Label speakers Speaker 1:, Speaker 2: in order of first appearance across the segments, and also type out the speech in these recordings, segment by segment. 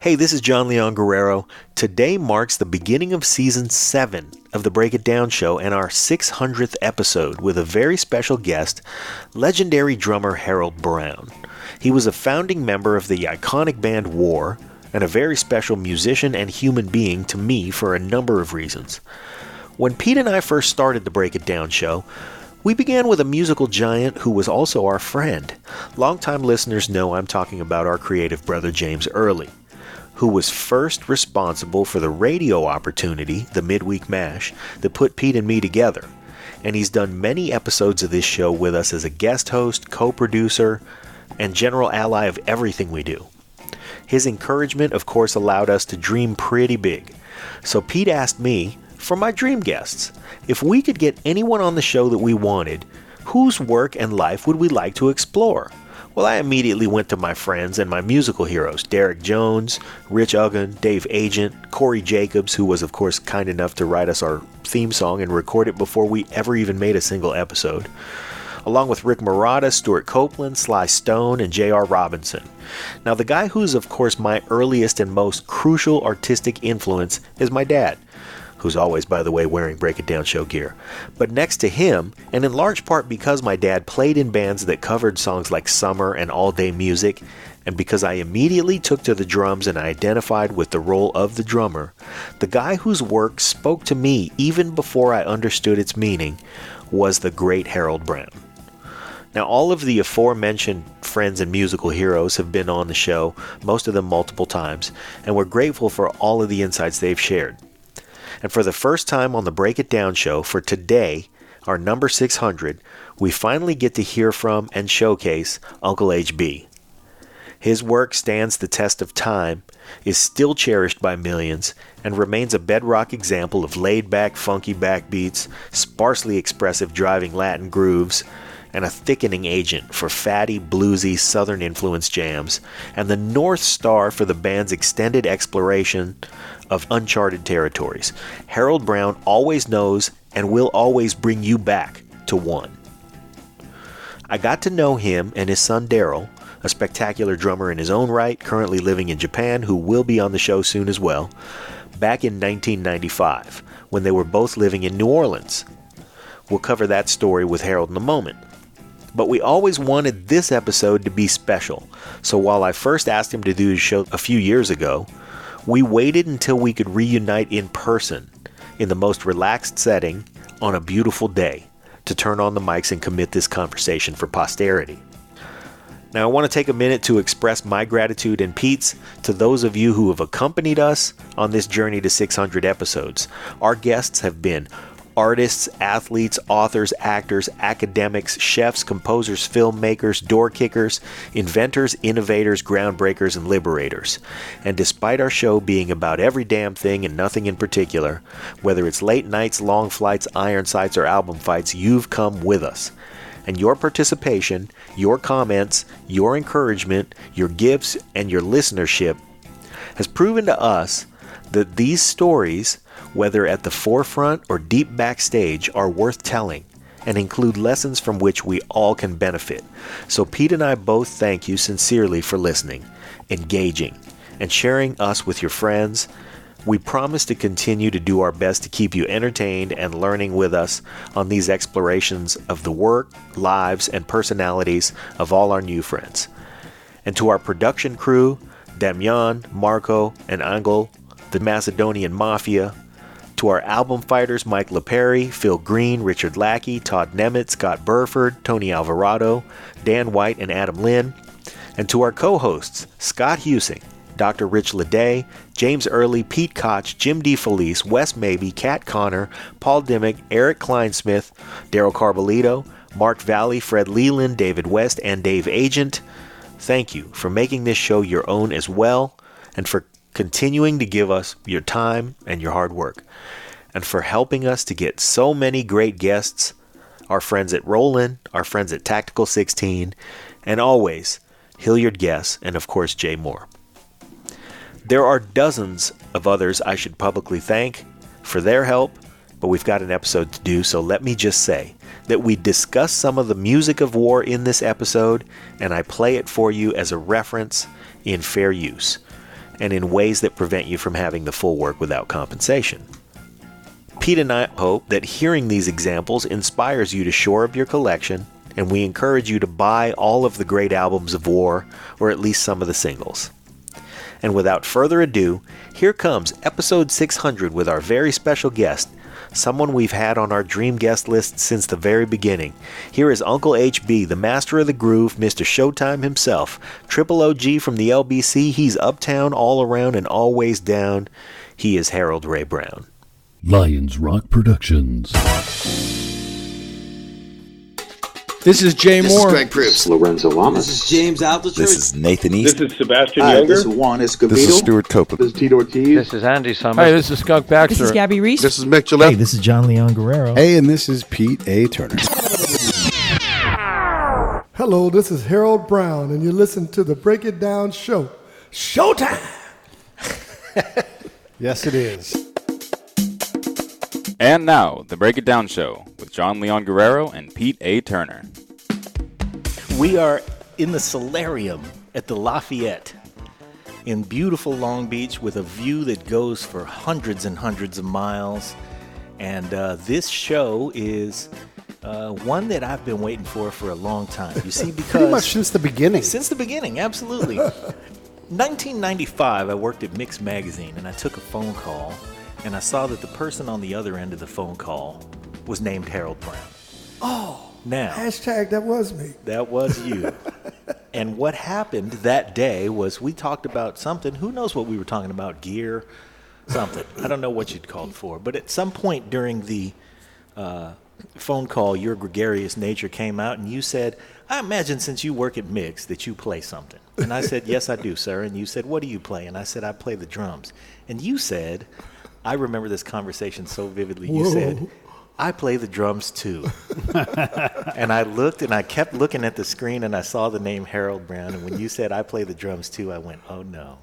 Speaker 1: Hey, this is John Leon Guerrero. Today marks the beginning of Season 7 of the Break It Down Show and our 600th episode with a very special guest, legendary drummer Harold Brown. He was a founding member of the iconic band War and a very special musician and human being to me for a number of reasons. When Pete and I first started the Break It Down Show, we began with a musical giant who was also our friend. Longtime listeners know I'm talking about our creative brother James Early, who was first responsible for the radio opportunity, the Midweek Mash, that put Pete and me together. And he's done many episodes of this show with us as a guest host, co-producer, and general ally of everything we do. His encouragement, of course, allowed us to dream pretty big. So Pete asked me, for my dream guests, if we could get anyone on the show that we wanted, whose work and life would we like to explore? Well, I immediately went to my friends and my musical heroes, Derek Jones, Rich Uggan, Dave Agent, Corey Jacobs, who was, of course, kind enough to write us our theme song and record it before we ever even made a single episode, along with Rick Marotta, Stuart Copeland, Sly Stone, and J.R. Robinson. Now, the guy who's, of course, my earliest and most crucial artistic influence is my dad, who's always, by the way, wearing Break It Down Show gear. But next to him, and in large part because my dad played in bands that covered songs like Summer and All Day Music, and because I immediately took to the drums and identified with the role of the drummer, the guy whose work spoke to me even before I understood its meaning was the great Harold Brown. Now, all of the aforementioned friends and musical heroes have been on the show, most of them multiple times, and we're grateful for all of the insights they've shared. And for the first time on the Break It Down Show, for today, our number 600, we finally get to hear from and showcase Uncle HB. His work stands the test of time, is still cherished by millions, and remains a bedrock example of laid-back, funky backbeats, sparsely expressive driving Latin grooves, and a thickening agent for fatty, bluesy, southern-influenced jams, and the North Star for the band's extended exploration of uncharted territories. Harold Brown always knows and will always bring you back to one. I got to know him and his son Daryl, a spectacular drummer in his own right, currently living in Japan, who will be on the show soon as well, back in 1995, when they were both living in New Orleans. We'll cover that story with Harold in a moment. But we always wanted this episode to be special, so while I first asked him to do the show a few years ago, we waited until we could reunite in person, in the most relaxed setting, on a beautiful day, to turn on the mics and commit this conversation for posterity. Now, I want to take a minute to express my gratitude and Pete's to those of you who have accompanied us on this journey to 600 episodes. Our guests have been artists, athletes, authors, actors, academics, chefs, composers, filmmakers, door kickers, inventors, innovators, groundbreakers, and liberators. And despite our show being about every damn thing and nothing in particular, whether it's late nights, long flights, iron sights, or album fights, you've come with us. And your participation, your comments, your encouragement, your gifts, and your listenership has proven to us that these stories, whether at the forefront or deep backstage, are worth telling and include lessons from which we all can benefit. So Pete and I both thank you sincerely for listening, engaging, and sharing us with your friends. We promise to continue to do our best to keep you entertained and learning with us on these explorations of the work, lives, and personalities of all our new friends. And to our production crew, Damian, Marco, and Angel, the Macedonian Mafia, to our album fighters Mike LaPerry, Phil Green, Richard Lackey, Todd Nemeth, Scott Burford, Tony Alvarado, Dan White, and Adam Lynn, and to our co-hosts Scott Husing, Dr. Rich Leday, James Early, Pete Koch, Jim DeFelice, Wes Mabey, Kat Connor, Paul Dimmick, Eric Kleinsmith, Daryl Carbolito, Mark Valley, Fred Leland, David West, and Dave Agent. Thank you for making this show your own as well, and for continuing to give us your time and your hard work, and for helping us to get so many great guests, our friends at Roland, our friends at Tactical 16, and always Hilliard Guess, and of course Jay Moore. There are dozens of others I should publicly thank for their help, but we've got an episode to do, so let me just say that we discuss some of the music of War in this episode, and I play it for you as a reference in fair use. and in ways that prevent you from having the full work without compensation. Pete and I hope that hearing these examples inspires you to shore up your collection, and we encourage you to buy all of the great albums of War, or at least some of the singles. And without further ado, here comes episode 600 with our very special guest, someone we've had on our dream guest list since the very beginning. Here is Uncle HB, the master of the groove, Mr. Showtime himself. Triple OG from the LBC, he's uptown, all around, and always down. He is Harold Ray Brown.
Speaker 2: Lions Rock Productions.
Speaker 3: This is Jay Moore.
Speaker 4: This is Greg Proops.
Speaker 5: Lorenzo Lamas.
Speaker 6: This is James Altucher.
Speaker 5: This is Nathan East.
Speaker 7: This is Sebastian
Speaker 4: Hi,
Speaker 7: Younger.
Speaker 4: this is Juan Escobedo.
Speaker 5: This is Stuart Copeland.
Speaker 8: This is Tito Ortiz.
Speaker 9: This is Andy Summers.
Speaker 3: Hi, this is Skunk Baxter.
Speaker 10: This is Gabby Reese.
Speaker 8: This is Mick Gillette.
Speaker 11: Hey, this is John Leon Guerrero.
Speaker 12: Hey, and this is Pete A. Turner.
Speaker 13: Hello, this is Harold Brown, and you listen to the Break It Down Show. Showtime!
Speaker 12: Yes, it is.
Speaker 14: And now, the Break It Down Show with John Leon Guerrero and Pete A. Turner.
Speaker 1: We are in the solarium at the Lafayette in beautiful Long Beach with a view that goes for hundreds and hundreds of miles. And this show is one that I've been waiting for a long time. You see, because...
Speaker 12: Pretty much since the beginning.
Speaker 1: Since the beginning, absolutely. 1995, I worked at Mix Magazine, and I took a phone call, and I saw that the person on the other end of the phone call was named Harold Brown.
Speaker 13: Oh,
Speaker 1: now,
Speaker 13: hashtag that was me.
Speaker 1: That was you. And what happened that day was we talked about something. Who knows what we were talking about? Gear, something. I don't know what you'd called for. But at some point during the phone call, your gregarious nature came out, and you said, I imagine since you work at Mix that you play something. And I said, yes, I do, sir. And you said, what do you play? And I said, I play the drums. And you said, I remember this conversation so vividly. You said, I play the drums too. And I looked and I kept looking at the screen and I saw the name Harold Brown. And when you said, I play the drums too, I went, oh no.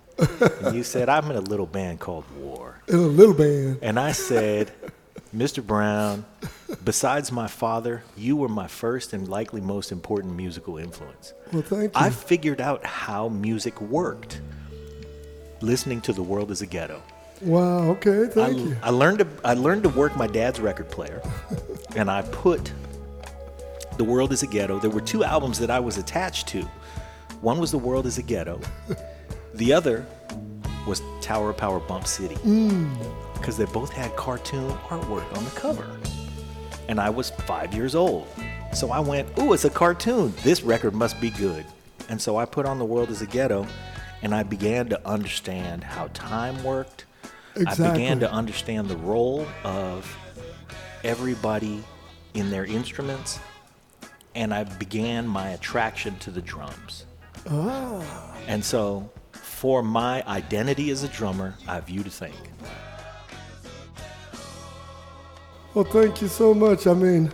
Speaker 1: And you said, I'm in a little band called War.
Speaker 13: In a little band.
Speaker 1: And I said, Mr. Brown, besides my father, you were my first and likely most important musical influence.
Speaker 13: Well, thank you.
Speaker 1: I figured out how music worked listening to The World is a Ghetto.
Speaker 13: Wow, okay, thank you.
Speaker 1: I learned to work my dad's record player, and I put The World is a Ghetto. There were two albums that I was attached to. One was The World is a Ghetto. The other was Tower of Power Bump City, because they both had cartoon artwork on the cover. And I was 5 years old. So I went, ooh, it's a cartoon. This record must be good. And so I put on The World is a Ghetto, and I began to understand how time worked. Exactly. I began to understand the role of everybody in their instruments, and I began my attraction to the drums.
Speaker 13: Ah.
Speaker 1: And so, for my identity as a drummer, I have you to thank.
Speaker 13: Well, thank you so much. I mean,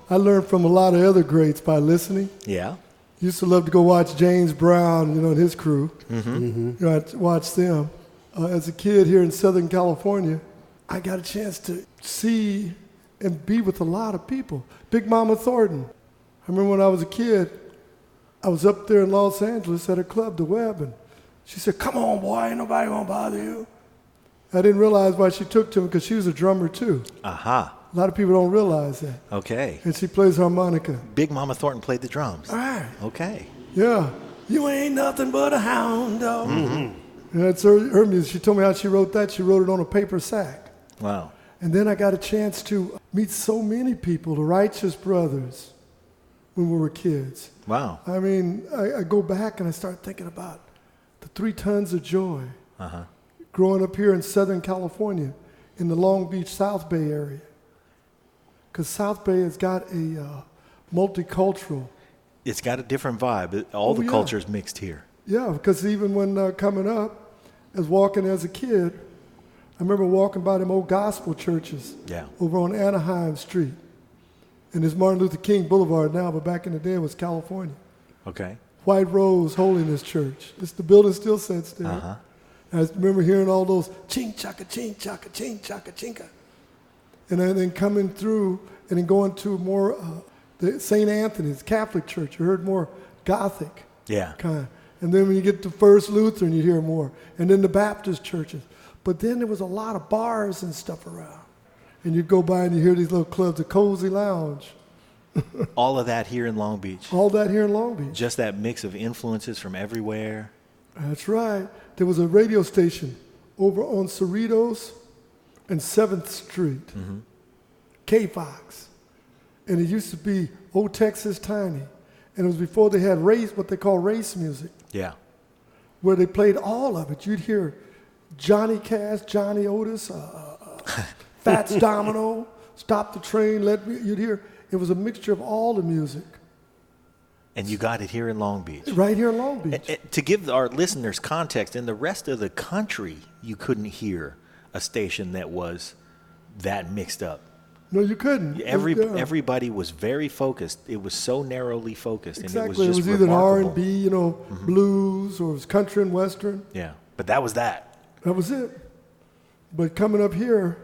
Speaker 13: I learned from a lot of other greats by listening.
Speaker 1: Yeah.
Speaker 13: Used to love to go watch James Brown, and his crew.
Speaker 1: Mm-hmm.
Speaker 13: I'd watch them. As a kid here in Southern California, I got a chance to see and be with a lot of people. Big Mama Thornton. I remember when I was a kid, I was up there in Los Angeles at a club, The Web, and she said, come on, boy, ain't nobody gonna bother you. I didn't realize why she took to me, because she was a drummer too.
Speaker 1: Aha.
Speaker 13: A lot of people don't realize that.
Speaker 1: Okay.
Speaker 13: And she plays harmonica.
Speaker 1: Big Mama Thornton played the drums.
Speaker 13: All right.
Speaker 1: Okay.
Speaker 13: Yeah. You ain't nothing but a hound dog.
Speaker 1: Mm-hmm.
Speaker 13: And that's her music. She told me how she wrote that. She wrote it on a paper sack.
Speaker 1: Wow.
Speaker 13: And then I got a chance to meet so many people, the Righteous Brothers, when we were kids.
Speaker 1: Wow.
Speaker 13: I mean, I go back and I start thinking about the 3 Tons of Joy.
Speaker 1: Uh-huh.
Speaker 13: Growing up here in Southern California, in the Long Beach, South Bay area. Because South Bay has got a multicultural.
Speaker 1: It's got a different vibe. All the cultures mixed here.
Speaker 13: Yeah, because even when coming up, as walking as a kid, I remember walking by them old gospel churches over on Anaheim Street. And it's Martin Luther King Boulevard now, but back in the day it was California.
Speaker 1: Okay.
Speaker 13: White Rose Holiness Church. The building still sits there.
Speaker 1: Uh-huh.
Speaker 13: I remember hearing all those ching-chaka, ching-chaka, ching-chaka, chinka. And then coming through and then going to more the St. Anthony's Catholic Church. You heard more Gothic kind. And then when you get to First Lutheran, you hear more. And then the Baptist churches. But then there was a lot of bars and stuff around. And you go by and you hear these little clubs, the Cozy Lounge.
Speaker 1: All of that here in Long Beach.
Speaker 13: All that here in Long Beach.
Speaker 1: Just that mix of influences from everywhere.
Speaker 13: That's right. There was a radio station over on Cerritos and 7th Street, K-Fox. And it used to be Old Texas Tiny. And it was before they had what they call race music.
Speaker 1: Yeah.
Speaker 13: Where they played all of it. You'd hear Johnny Cash, Johnny Otis, Fats Domino, Stop the Train, you'd hear, it was a mixture of all the music.
Speaker 1: And you got it here in Long Beach.
Speaker 13: Right here in Long Beach.
Speaker 1: And to give our listeners context, in the rest of the country, you couldn't hear a station that was that mixed up.
Speaker 13: No, you couldn't.
Speaker 1: Everybody was very focused. It was so narrowly focused.
Speaker 13: Exactly.
Speaker 1: And it was just
Speaker 13: either
Speaker 1: remarkable.
Speaker 13: R&B, blues, or it was country and western.
Speaker 1: Yeah, but that was that.
Speaker 13: That was it. But coming up here,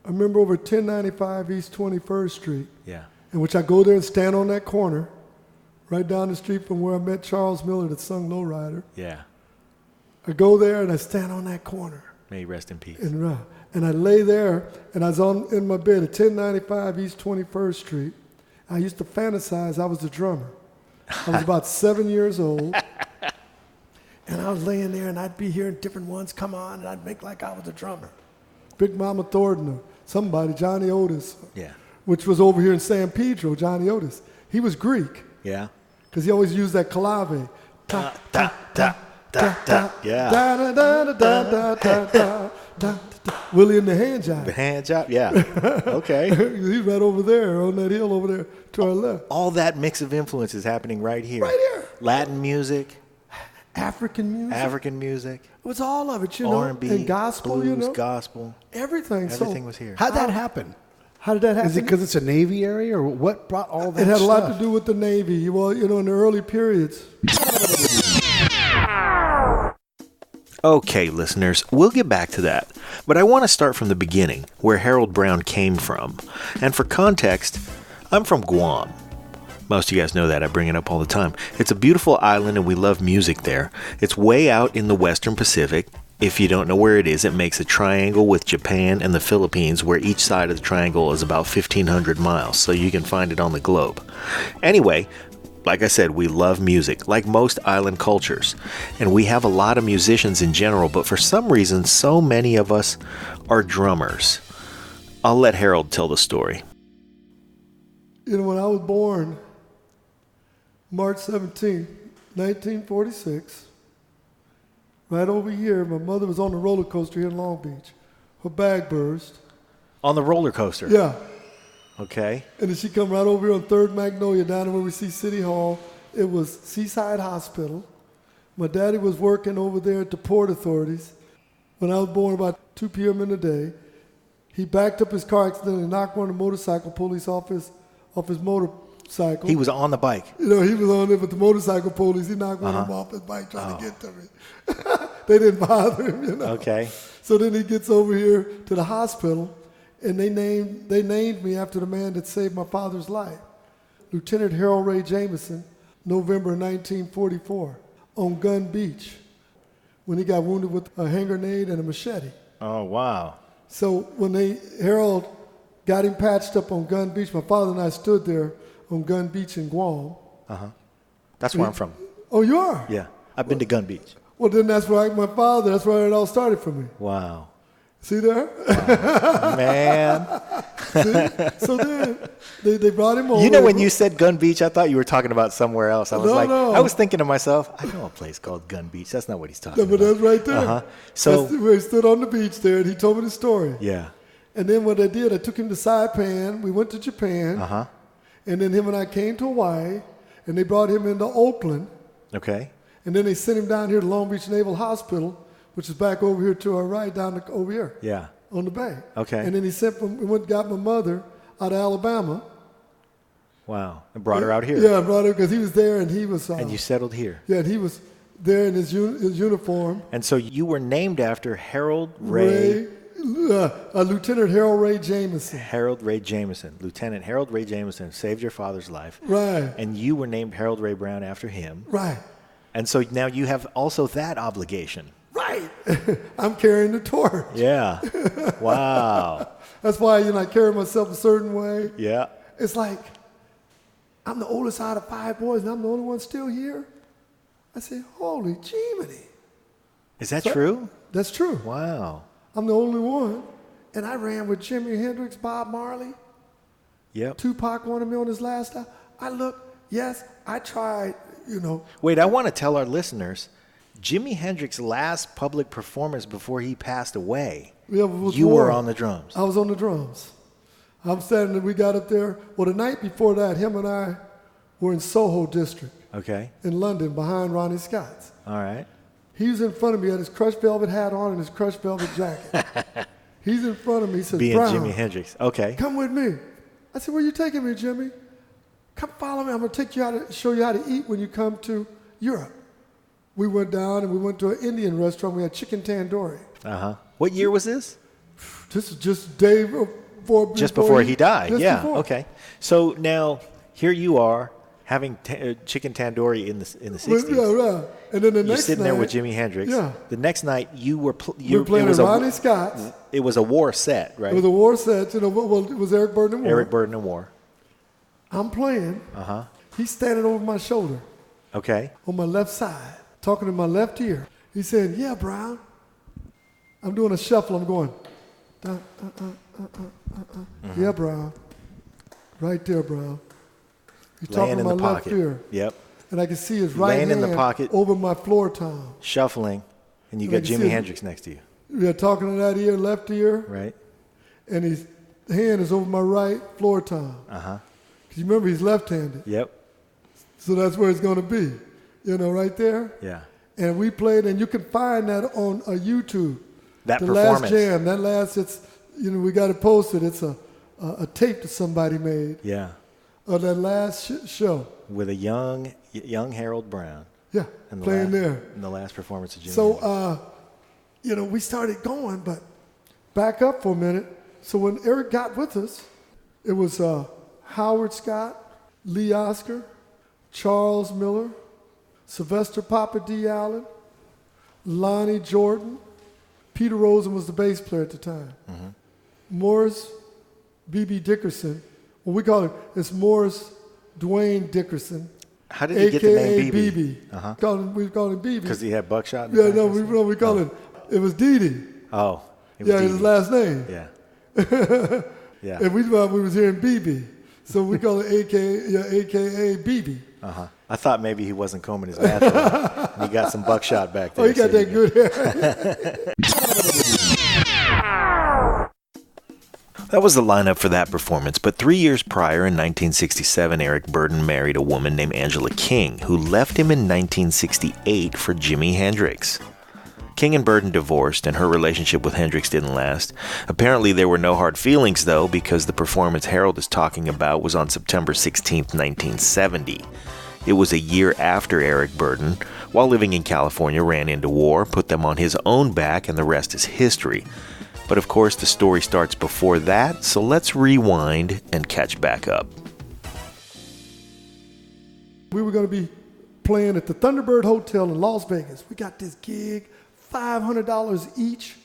Speaker 13: I remember over 1095 East 21st Street.
Speaker 1: Yeah.
Speaker 13: In which I go there and stand on that corner, right down the street from where I met Charles Miller that sung Lowrider.
Speaker 1: Yeah.
Speaker 13: I go there and I stand on that corner.
Speaker 1: May he rest in peace.
Speaker 13: And I lay there, and I was in my bed at 1095 East 21st Street. I used to fantasize I was the drummer. I was about 7 years old. And I was laying there, and I'd be hearing different ones come on, and I'd make like I was the drummer. Big Mama Thornton, or somebody, Johnny Otis.
Speaker 1: Yeah.
Speaker 13: Which was over here in San Pedro, Johnny Otis. He was Greek.
Speaker 1: Yeah.
Speaker 13: Because he always used that clave.
Speaker 1: Da, da, da, da, da. Yeah.
Speaker 13: Da, da, da, da, da, da, da, da, da. Willie and the hand job.
Speaker 1: The hand job, yeah. Okay.
Speaker 13: He's right over there on that hill over there to our left.
Speaker 1: All that mix of influences happening right here.
Speaker 13: Right here.
Speaker 1: Latin music.
Speaker 13: African music. It was all of it,
Speaker 1: R&B,
Speaker 13: and gospel,
Speaker 1: blues, gospel.
Speaker 13: Everything.
Speaker 1: Everything was here.
Speaker 12: How'd that happen?
Speaker 13: How did that happen?
Speaker 12: Is it because it's a Navy area, or what brought all that
Speaker 13: It had a lot
Speaker 12: stuff?
Speaker 13: to do with the Navy. Well, in the early periods.
Speaker 1: Okay, listeners, we'll get back to that, but I want to start from the beginning, where Harold Brown came from. And for context, I'm from Guam. Most of you guys know that. I bring it up all the time. It's a beautiful island, and we love music there. It's way out in the Western Pacific. If you don't know where it is, it makes a triangle with Japan and the Philippines, where each side of the triangle is about 1,500 miles, so you can find it on the globe. Anyway, like I said, we love music, like most island cultures. And we have a lot of musicians in general, but for some reason, so many of us are drummers. I'll let Harold tell the story.
Speaker 13: When I was born, March 17, 1946, right over here, my mother was on the roller coaster here in Long Beach. Her bag burst.
Speaker 1: On the roller coaster?
Speaker 13: Yeah.
Speaker 1: Okay.
Speaker 13: And then she come right over here on 3rd Magnolia, down where we see City Hall. It was Seaside Hospital. My daddy was working over there at the Port Authorities. When I was born, about 2 p.m. in the day, he backed up his car accident and knocked one of the motorcycle police off his motorcycle.
Speaker 1: He was on the bike.
Speaker 13: He was on there with the motorcycle police. He knocked one of them off his bike trying to get to me. They didn't bother him,
Speaker 1: Okay.
Speaker 13: So then he gets over here to the hospital, and they named me after the man that saved my father's life, Lieutenant Harold Ray Jameson, November 1944, on Gun Beach, when he got wounded with a hand grenade and a machete.
Speaker 1: Oh, wow.
Speaker 13: So when Harold got him patched up on Gun Beach, my father and I stood there on Gun Beach in Guam.
Speaker 1: That's where I'm from.
Speaker 13: Oh, you are?
Speaker 1: Yeah. I've been to Gun Beach.
Speaker 13: Well, then that's where that's where it all started for me.
Speaker 1: Wow.
Speaker 13: See there?
Speaker 1: Man.
Speaker 13: See? So then they brought him over.
Speaker 1: When you said Gun Beach, I thought you were talking about somewhere else. I was
Speaker 13: No.
Speaker 1: I was thinking to myself, I know a place called Gun Beach. That's not what he's talking
Speaker 13: But
Speaker 1: about.
Speaker 13: that's right there.
Speaker 1: So,
Speaker 13: That's where he stood on the beach there, and he told me the story.
Speaker 1: yeah.
Speaker 13: And then what I did, I took him to Saipan. We went to Japan. And then him and I came to Hawaii, and they brought him into Oakland.
Speaker 1: Okay.
Speaker 13: And then they sent him down here to Long Beach Naval Hospital, which is back over here to our right, over here.
Speaker 1: Yeah.
Speaker 13: On the bay.
Speaker 1: Okay.
Speaker 13: And then we went and got my mother out of Alabama.
Speaker 1: Wow. And brought her out here.
Speaker 13: Yeah, I brought her because he was there and he was...
Speaker 1: And you settled here.
Speaker 13: Yeah, and he was there in his uniform.
Speaker 1: And so you were named after Harold Ray
Speaker 13: Lieutenant Harold Ray Jameson.
Speaker 1: Harold Ray Jameson. Lieutenant Harold Ray Jameson saved your father's life.
Speaker 13: Right.
Speaker 1: And you were named Harold Ray Brown after him.
Speaker 13: Right.
Speaker 1: And so now you have also that obligation.
Speaker 13: Right. I'm carrying the torch.
Speaker 1: Yeah. Wow.
Speaker 13: That's why, I carry myself a certain way.
Speaker 1: Yeah.
Speaker 13: It's like, I'm the oldest out of 5 boys, and I'm the only one still here. I say, holy Jiminy.
Speaker 1: Is that true?
Speaker 13: That's true.
Speaker 1: Wow.
Speaker 13: I'm the only one. And I ran with Jimi Hendrix, Bob Marley.
Speaker 1: Yep.
Speaker 13: Tupac wanted me on his last album. I looked, yes, I tried,
Speaker 1: Wait, I want to tell our listeners, Jimi Hendrix's last public performance before he passed away, you were on the drums.
Speaker 13: I was on the drums. I'm standing, we got up there. Well, the night before that, him and I were in Soho District.
Speaker 1: Okay.
Speaker 13: In London, behind Ronnie Scott's.
Speaker 1: All right.
Speaker 13: He was in front of me, had his crushed velvet hat on and his crushed velvet jacket. He's in front of me, he says,
Speaker 1: Being
Speaker 13: Brown,
Speaker 1: Jimi Hendrix. Okay.
Speaker 13: come with me. I said, where you taking me, Jimmy? Come follow me. I'm going to take you show you how to eat when you come to Europe. We went down and we went to an Indian restaurant. We had chicken tandoori.
Speaker 1: Uh-huh. What year was this?
Speaker 13: This is just day before.
Speaker 1: Just before he died.
Speaker 13: Just
Speaker 1: Yeah.
Speaker 13: before.
Speaker 1: Okay. So now here you are having chicken tandoori in the 60s.
Speaker 13: Yeah. And then the
Speaker 1: You're
Speaker 13: next
Speaker 1: sitting
Speaker 13: night,
Speaker 1: there with Jimi Hendrix.
Speaker 13: Yeah.
Speaker 1: The next night you were
Speaker 13: we were playing at Ronnie Scott's.
Speaker 1: It was a war set, right?
Speaker 13: It was a war set. Well, it was Eric Burden and War.
Speaker 1: Eric Burden and War.
Speaker 13: I'm playing.
Speaker 1: Uh-huh.
Speaker 13: He's standing over my shoulder
Speaker 1: Okay.
Speaker 13: on my left side, talking in my left ear. He said, yeah, Brown. I'm doing a shuffle. I'm going, Yeah, Brown. Right there, Brown. He's talking
Speaker 1: Laying
Speaker 13: in
Speaker 1: in
Speaker 13: my
Speaker 1: the
Speaker 13: left
Speaker 1: pocket.
Speaker 13: ear.
Speaker 1: Yep.
Speaker 13: And I can see his right
Speaker 1: Laying in
Speaker 13: hand
Speaker 1: the pocket.
Speaker 13: over my floor tom.
Speaker 1: Shuffling, and you
Speaker 13: And I
Speaker 1: got
Speaker 13: can
Speaker 1: Jimi
Speaker 13: see
Speaker 1: Hendrix next to you,
Speaker 13: Yeah, talking in that ear, left ear,
Speaker 1: right?
Speaker 13: and his hand is over my right floor tom.
Speaker 1: Uh-huh.
Speaker 13: Because you remember he's left-handed.
Speaker 1: Yep.
Speaker 13: So that's where it's going to be, right there.
Speaker 1: Yeah.
Speaker 13: And we played, and you can find that on YouTube.
Speaker 1: That
Speaker 13: the
Speaker 1: performance.
Speaker 13: last jam, we got it posted. It's a tape that somebody made.
Speaker 1: Yeah.
Speaker 13: Of that last show.
Speaker 1: With a young Harold Brown.
Speaker 13: Yeah,
Speaker 1: in the
Speaker 13: playing
Speaker 1: last,
Speaker 13: there.
Speaker 1: In the last performance of Jimi
Speaker 13: So,
Speaker 1: Hendrix.
Speaker 13: we started going, but back up for a minute. So when Eric got with us, it was Howard Scott, Lee Oscar, Charles Miller, Sylvester Papa D. Allen, Lonnie Jordan. Peter Rosen was the bass player at the time.
Speaker 1: Mm-hmm.
Speaker 13: Morris B.B. Dickerson. Well, we call it's Morris Dwayne Dickerson.
Speaker 1: How did he get the name BB?
Speaker 13: BB.
Speaker 1: Uh-huh.
Speaker 13: We call him BB.
Speaker 1: Because he had buckshot in the
Speaker 13: Yeah,
Speaker 1: back
Speaker 13: no,
Speaker 1: or something?
Speaker 13: we call it was Didi.
Speaker 1: Oh. It was
Speaker 13: His
Speaker 1: Dee Dee.
Speaker 13: last name.
Speaker 1: Yeah. Yeah.
Speaker 13: And we thought we was hearing BB. So we call it AKA BB.
Speaker 1: Uh-huh. I thought maybe he wasn't combing his bathroom. And he got some buckshot back there.
Speaker 13: Oh, he got
Speaker 1: so
Speaker 13: that good hair.
Speaker 1: That was the lineup for that performance, but 3 years prior, in 1967, Eric Burden married a woman named Angela King, who left him in 1968 for Jimi Hendrix. King and Burden divorced, and her relationship with Hendrix didn't last. Apparently, there were no hard feelings, though, because the performance Harold is talking about was on September 16, 1970. It was a year after Eric Burden, while living in California, ran into war, put them on his own back, and the rest is history. But of course, the story starts before that, so let's rewind and catch back up.
Speaker 13: We were going to be playing at the Thunderbird Hotel in Las Vegas. We got this gig, $500 each.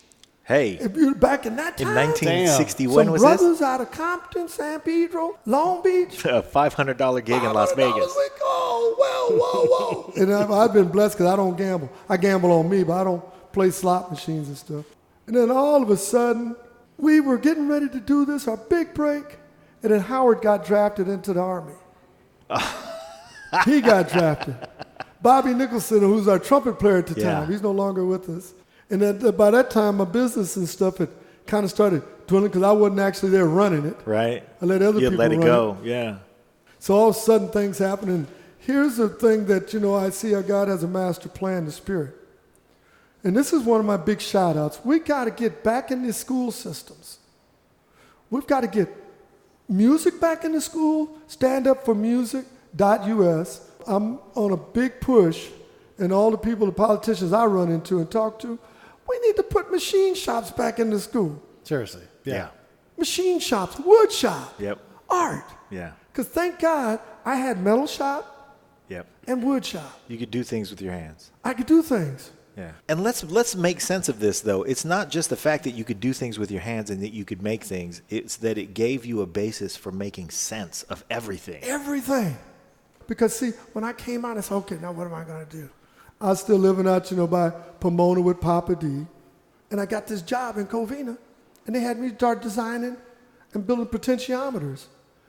Speaker 1: Hey,
Speaker 13: If you back in that time,
Speaker 1: in 1960,
Speaker 13: some
Speaker 1: when was
Speaker 13: brothers out of Compton, San Pedro, Long Beach.
Speaker 1: this? A $500 gig in Las
Speaker 13: $500,
Speaker 1: Vegas.
Speaker 13: We go, whoa. And I've been blessed because I don't gamble. I gamble on me, but I don't play slot machines and stuff. And then all of a sudden, we were getting ready to do this, our big break, and then Howard got drafted into the Army. He got drafted. Bobby Nicholson, who's our trumpet player at the
Speaker 1: Yeah.
Speaker 13: time, he's no longer with us. And then by that time, my business and stuff had kind of started dwindling because I wasn't actually there running it.
Speaker 1: Right?
Speaker 13: I let other
Speaker 1: You'd
Speaker 13: people
Speaker 1: let it
Speaker 13: run
Speaker 1: go, yeah.
Speaker 13: So all of a sudden things happen, and here's the thing that, I see how God has a master plan in the Spirit. And this is one of my big shout-outs. We got to get back in the school systems. We've got to get music back in the school, standupformusic.us. I'm on a big push, and all the people, the politicians I run into and talk to, we need to put machine shops back in the school.
Speaker 12: Seriously.
Speaker 1: Yeah.
Speaker 13: Machine shops, wood shop,
Speaker 1: Yep.
Speaker 13: art.
Speaker 1: Yeah.
Speaker 13: Because thank God I had metal shop,
Speaker 1: Yep.
Speaker 13: and wood shop.
Speaker 1: You could do things with your hands.
Speaker 13: I could do things.
Speaker 1: Yeah. And let's make sense of this, though. It's not just the fact that you could do things with your hands and that you could make things. It's that it gave you a basis for making sense of everything.
Speaker 13: Everything. Because, see, when I came out, I said, okay, now what am I going to do? I was still living out, by Pomona with Papa D. And I got this job in Covina. And they had me start designing and building potentiometers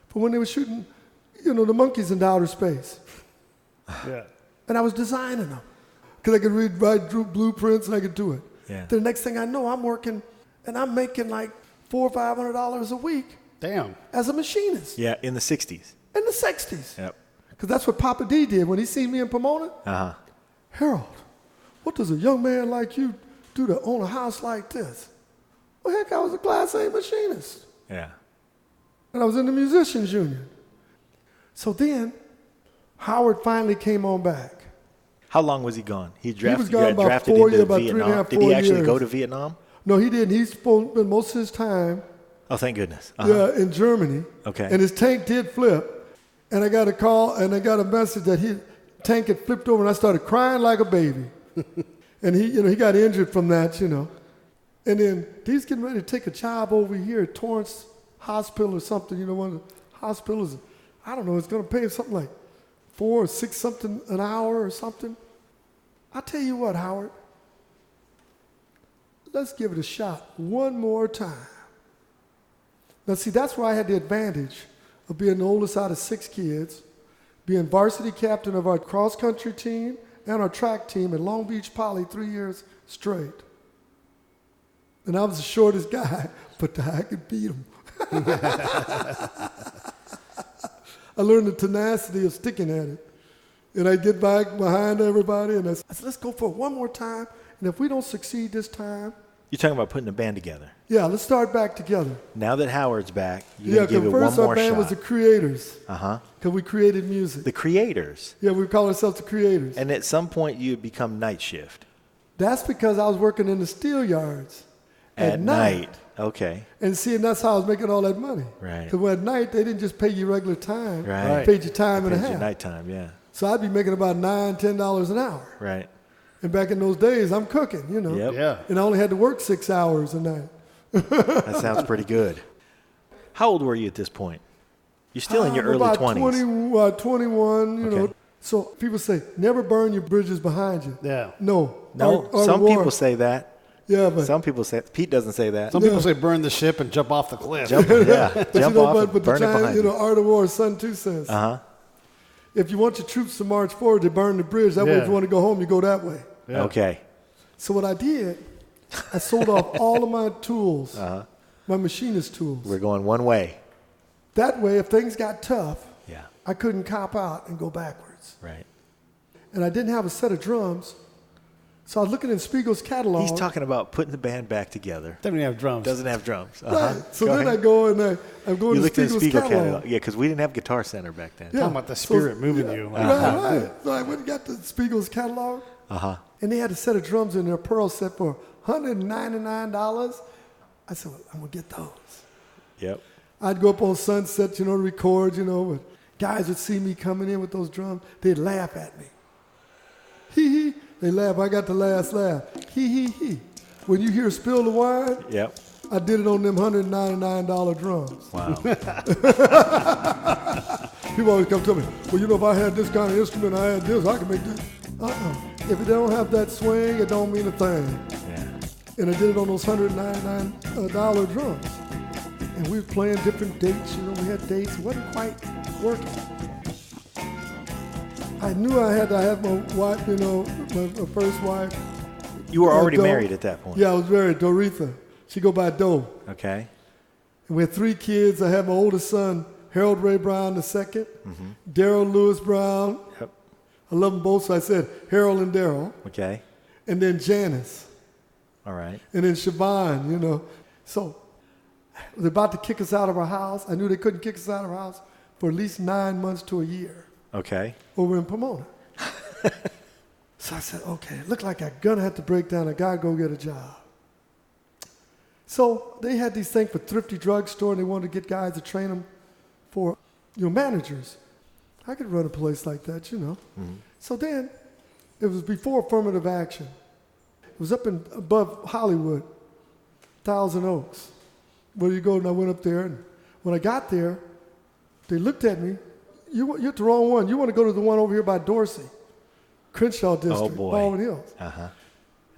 Speaker 13: for when they were shooting, the monkeys into outer space.
Speaker 12: Yeah.
Speaker 13: And I was designing them. Because I could write blueprints and I could do it.
Speaker 1: Yeah.
Speaker 13: The next thing I know, I'm working and I'm making like $400 or $500 a week.
Speaker 12: Damn.
Speaker 13: As a machinist.
Speaker 1: Yeah, in the 60s.
Speaker 13: In the 60s.
Speaker 1: Yep.
Speaker 13: Because that's what Papa D did when he seen me in Pomona.
Speaker 1: Uh-huh.
Speaker 13: Harold, what does a young man like you do to own a house like this? Well, heck, I was a Class A machinist.
Speaker 1: Yeah.
Speaker 13: And I was in the musicians union. So then, Howard finally came on back.
Speaker 1: How long was he gone? He
Speaker 13: was gone about
Speaker 1: drafted
Speaker 13: 4
Speaker 1: into
Speaker 13: years, about
Speaker 1: Vietnam.
Speaker 13: 3.5,
Speaker 1: Did he
Speaker 13: 4
Speaker 1: actually
Speaker 13: years.
Speaker 1: go to Vietnam?
Speaker 13: No, he didn't. He spent most of his time
Speaker 1: Oh, thank goodness. Uh-huh.
Speaker 13: yeah, in Germany.
Speaker 1: Okay.
Speaker 13: And his tank did flip. And I got a call and I got a message that his tank had flipped over and I started crying like a baby. And he got injured from that, And then he's getting ready to take a job over here at Torrance Hospital or something, one of the hospitals. I don't know, it's going to pay him something like $4 or $6 something an hour or something. I'll tell you what, Howard. Let's give it a shot one more time. Now, see, that's where I had the advantage of being the oldest out of 6 kids, being varsity captain of our cross-country team and our track team at Long Beach Poly 3 years straight. And I was the shortest guy, but I could beat him. I learned the tenacity of sticking at it. And I get back behind everybody, and I said, let's go for it one more time. And if we don't succeed this time,
Speaker 1: You're talking about putting a band together.
Speaker 13: yeah, let's start back together.
Speaker 1: Now that Howard's back, you're
Speaker 13: Yeah,
Speaker 1: going to give it
Speaker 13: because
Speaker 1: one
Speaker 13: first our
Speaker 1: more
Speaker 13: band
Speaker 1: shot.
Speaker 13: was the Creators,
Speaker 1: Uh-huh.
Speaker 13: because we created music.
Speaker 1: The Creators.
Speaker 13: Yeah, we call ourselves the Creators.
Speaker 1: And at some point, you had become night shift.
Speaker 13: That's because I was working in the steel yards at night.
Speaker 1: Okay.
Speaker 13: And seeing that's how I was making all that money.
Speaker 1: Right.
Speaker 13: Because at night, they didn't just pay you regular time.
Speaker 1: Right.
Speaker 13: They paid you time and a
Speaker 1: Pays you
Speaker 13: half.
Speaker 1: nighttime, yeah.
Speaker 13: So I'd be making about $9, $10 an hour.
Speaker 1: Right.
Speaker 13: And back in those days, I'm cooking,
Speaker 1: Yep.
Speaker 12: Yeah.
Speaker 13: And I only had to work 6 hours a night.
Speaker 1: That sounds pretty good. How old were you at this point? You're still in your early
Speaker 13: about
Speaker 1: 20s.
Speaker 13: 21, you know.
Speaker 1: Okay.
Speaker 13: So people say, never burn your bridges behind you.
Speaker 12: Yeah.
Speaker 13: No.
Speaker 1: No,
Speaker 13: Art
Speaker 1: some
Speaker 13: of War.
Speaker 1: people say that.
Speaker 13: Yeah, but
Speaker 1: Some people say, Pete doesn't say that.
Speaker 12: Some people say burn the ship and jump off the cliff.
Speaker 1: Jump off and
Speaker 13: but the
Speaker 1: burn it
Speaker 13: giant,
Speaker 1: behind you.
Speaker 13: Art of War, Son 2 says,
Speaker 1: Uh-huh.
Speaker 13: if you want your troops to march forward, they burn the bridge. That way,
Speaker 12: Yeah.
Speaker 13: if you want to go home, you go that way.
Speaker 12: Yeah.
Speaker 1: Okay.
Speaker 13: So what I did, I sold off all of my tools, my machinist tools.
Speaker 1: We're going one way.
Speaker 13: That way, if things got tough,
Speaker 1: Yeah.
Speaker 13: I couldn't cop out and go backwards.
Speaker 1: Right.
Speaker 13: And I didn't have a set of drums, so I was looking in Spiegel's catalog.
Speaker 1: He's talking about putting the band back together.
Speaker 12: They don't even have drums.
Speaker 1: Doesn't have drums.
Speaker 13: Right. So
Speaker 1: Go
Speaker 13: then
Speaker 1: ahead.
Speaker 13: I go and I'm going
Speaker 1: You
Speaker 13: to
Speaker 1: looked in the
Speaker 13: Spiegel's
Speaker 1: Spiegel
Speaker 13: catalog.
Speaker 1: catalog. Yeah, because we didn't have Guitar Center back then.
Speaker 13: Yeah.
Speaker 12: Talking about the spirit moving you.
Speaker 13: Right. So I went and got the Spiegel's catalog,
Speaker 1: Uh-huh.
Speaker 13: and they had a set of drums in their Pearl set for $199. I said, well, I'm going to get those.
Speaker 1: Yep.
Speaker 13: I'd go up on Sunset, to record, but guys would see me coming in with those drums. They'd laugh at me. Hee hee. They laugh. I got the last laugh. Hee hee hee. When you hear Spill the Wine,
Speaker 1: Yep.
Speaker 13: I did it on them $199 drums.
Speaker 1: Wow.
Speaker 13: People always come to me, well, if I had this kind of instrument, I had this, I can make this. If it don't have that swing, it don't mean a thing.
Speaker 1: Yeah.
Speaker 13: And I did it on those $199 drums. And we were playing different dates, we had dates. It wasn't quite working. I knew I had to have my wife, my first wife.
Speaker 1: You were already
Speaker 13: Do.
Speaker 1: married at that point.
Speaker 13: Yeah, I was married, Doretha. She go by Do.
Speaker 1: Okay.
Speaker 13: And we had 3 kids. I had my oldest son, Harold Ray Brown II, Daryl Lewis Brown.
Speaker 1: Yep.
Speaker 13: I love them both, so I said Harold and Daryl.
Speaker 1: Okay.
Speaker 13: And then Janice.
Speaker 1: All right.
Speaker 13: And then Siobhan, So they're about to kick us out of our house. I knew they couldn't kick us out of our house for at least 9 months to a year
Speaker 1: Okay.
Speaker 13: over in Pomona. So I said, okay, it looked like I'm going to have to break down. I got to go get a job. So they had these things for Thrifty Drug Store, and they wanted to get guys to train them for, managers. I could run a place like that, you know. So then, it was before affirmative action. It was up above Hollywood, Thousand Oaks. Where you go, and I went up there, and when I got there, they looked at me. You're at the wrong one. You want to go to the one over here by Dorsey, Crenshaw District, Baldwin Hills.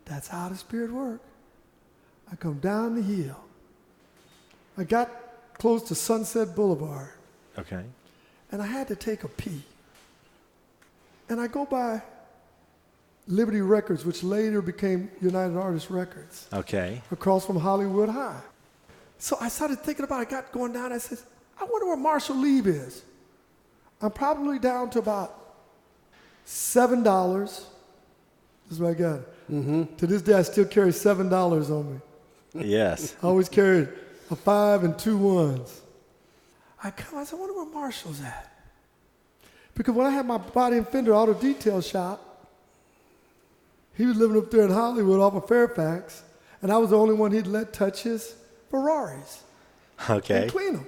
Speaker 13: That's how the Spirit worked. I come down the hill. I got close to Sunset Boulevard.
Speaker 1: Okay.
Speaker 13: And I had to take a pee. And I go by Liberty Records, which later became United Artists Records.
Speaker 1: Okay.
Speaker 13: Across from Hollywood High. So I started thinking about it. I got going down. I said, I wonder where Marshall Lieb is. I'm probably down to about $7. This is what I got. To this day, I still carry $7 on me.
Speaker 1: Yes.
Speaker 13: I always carried a 5 and 2 ones. I said, I wonder where Marshall's at. Because when I had my body and fender auto detail shop, he was living up there in Hollywood off of Fairfax, and I was the only one he'd let touch his Ferraris.
Speaker 1: Okay.
Speaker 13: And clean them.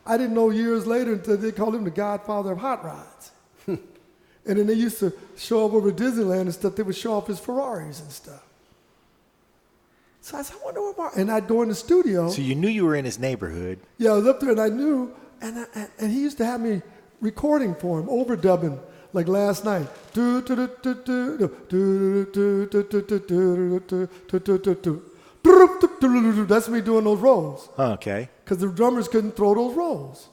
Speaker 13: I didn't know years later until they called him the godfather of hot rods. And then they used to show up over at Disneyland and stuff. They would show off his Ferraris and stuff. So I said, I wonder where Marshall. And I'd go in the studio.
Speaker 1: So you knew you were in his neighborhood.
Speaker 13: Yeah, I was up there and I knew, and he used to have me recording for him, overdubbing, like last night. That's me doing those rolls.
Speaker 1: Okay.
Speaker 13: Because the drummers couldn't throw those rolls.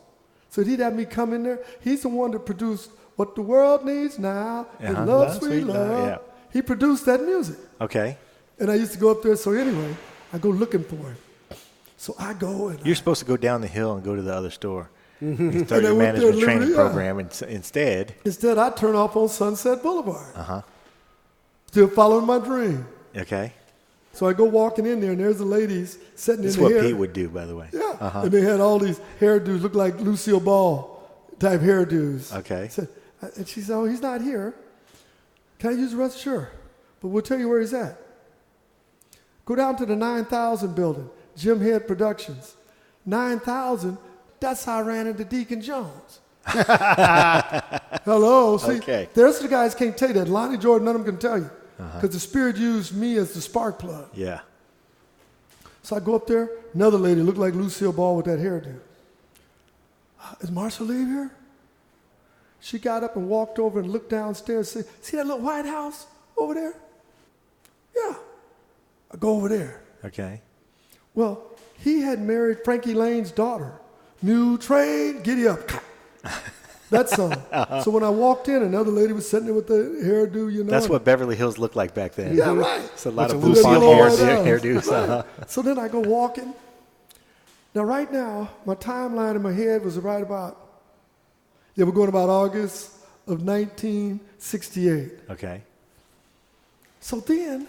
Speaker 13: So he'd have me come in there. He's the one that produced What the World Needs Now, is Love, Sweet Love.
Speaker 1: Yeah.
Speaker 13: He produced that music.
Speaker 1: Okay.
Speaker 13: And I used to go up there. So anyway, I go looking for him. So I go and
Speaker 1: You're supposed to go down the hill and go to the other store. You start
Speaker 13: And I
Speaker 1: your
Speaker 13: went there
Speaker 1: management
Speaker 13: literally,
Speaker 1: training
Speaker 13: yeah.
Speaker 1: program instead.
Speaker 13: Instead, I turn off on Sunset Boulevard. Still following my dream.
Speaker 1: Okay.
Speaker 13: So I go walking in there, and there's the ladies sitting
Speaker 1: This is
Speaker 13: in the
Speaker 1: what
Speaker 13: hair.
Speaker 1: Pete would do, by the way.
Speaker 13: Yeah. And they had all these hairdos, look like Lucille Ball type hairdos.
Speaker 1: Okay.
Speaker 13: And she said, oh, he's not here. Can I use the rest? Sure. But we'll tell you where he's at. Go down to the 9000 building, Jim Head Productions. 9000, that's how I ran into Deacon Jones. Hello. See,
Speaker 1: Okay.
Speaker 13: the rest of the guys can't tell you that. Lonnie Jordan, none of them can tell you. Because the Spirit used me as the spark plug.
Speaker 1: Yeah.
Speaker 13: So I go up there, another lady looked like Lucille Ball with that hairdo. Is Marshall Lieb here? She got up and walked over and looked downstairs. See that little White House over there? Yeah. I go over there.
Speaker 1: Okay.
Speaker 13: Well, he had married Frankie Lane's daughter. Mule train, giddy up. That song. So when I walked in, another lady was sitting there with the hairdo, you know.
Speaker 1: That's what Beverly Hills looked like back then.
Speaker 13: Yeah, right.
Speaker 1: It's a lot of
Speaker 13: Lucille
Speaker 1: blue
Speaker 13: Ball
Speaker 1: hairdos.
Speaker 13: Right. So then I go walking. Now, right now, my timeline in my head was right about, we're going about August of 1968.
Speaker 1: Okay.
Speaker 13: So then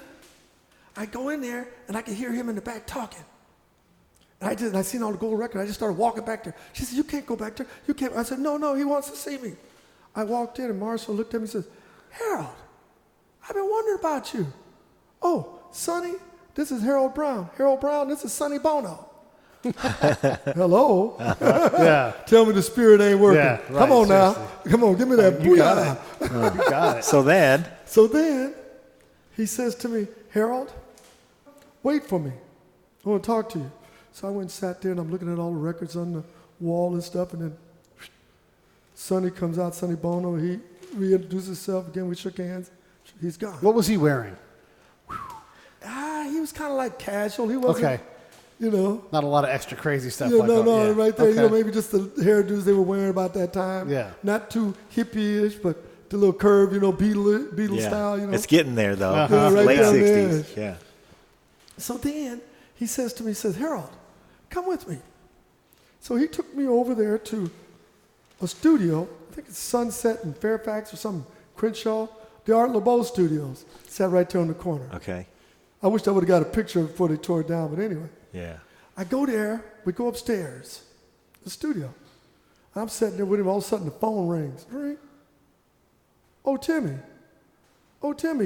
Speaker 13: I go in there, and I can hear him in the back talking. And I seen all the gold record. I just started walking back there. She said, you can't go back there. You can't. I said, no, he wants to see me. I walked in, and Marshall looked at me and says, Harold, I've been wondering about you. Oh, Sonny, this is Harold Brown. Harold Brown, this is Sonny Bono. Hello.
Speaker 12: Yeah.
Speaker 13: Tell me the Spirit ain't working.
Speaker 12: Yeah, right,
Speaker 13: Come on now.
Speaker 12: seriously.
Speaker 13: Come on, give me that
Speaker 12: You got
Speaker 13: booyah.
Speaker 12: You got it.
Speaker 1: So then,
Speaker 13: he says to me, Harold, wait for me. I want to talk to you. So I went and sat there, and I'm looking at all the records on the wall and stuff, and then Sonny comes out, Sonny Bono. He reintroduced himself again. We shook hands. He's gone.
Speaker 12: What was he wearing?
Speaker 13: He was kind of like casual. He wasn't,
Speaker 12: Okay.
Speaker 13: you know.
Speaker 12: Not a lot of extra crazy stuff
Speaker 13: Yeah,
Speaker 12: like that.
Speaker 13: no,
Speaker 12: Yeah.
Speaker 13: right there.
Speaker 12: Okay.
Speaker 13: You know, maybe just the hairdos they were wearing about that time.
Speaker 12: Yeah.
Speaker 13: Not too hippie-ish, but the little curve, you know, Beatle
Speaker 1: yeah.
Speaker 13: style, you know.
Speaker 1: It's getting there, though.
Speaker 12: Uh-huh.
Speaker 13: Yeah, right
Speaker 1: Late
Speaker 13: down
Speaker 1: 60s.
Speaker 13: there.
Speaker 1: Yeah.
Speaker 13: So then he says to me, he says, Harold, come with me. So he took me over there to a studio. I think it's Sunset in Fairfax or something, Crenshaw. The Art LeBeau Studios. Sat right there on the corner.
Speaker 1: Okay.
Speaker 13: I wish I would have got a picture before they tore it down, but anyway.
Speaker 1: Yeah.
Speaker 13: I go there, we go upstairs, the studio. I'm sitting there with him, all of a sudden the phone rings. Ring. Oh, Timmy,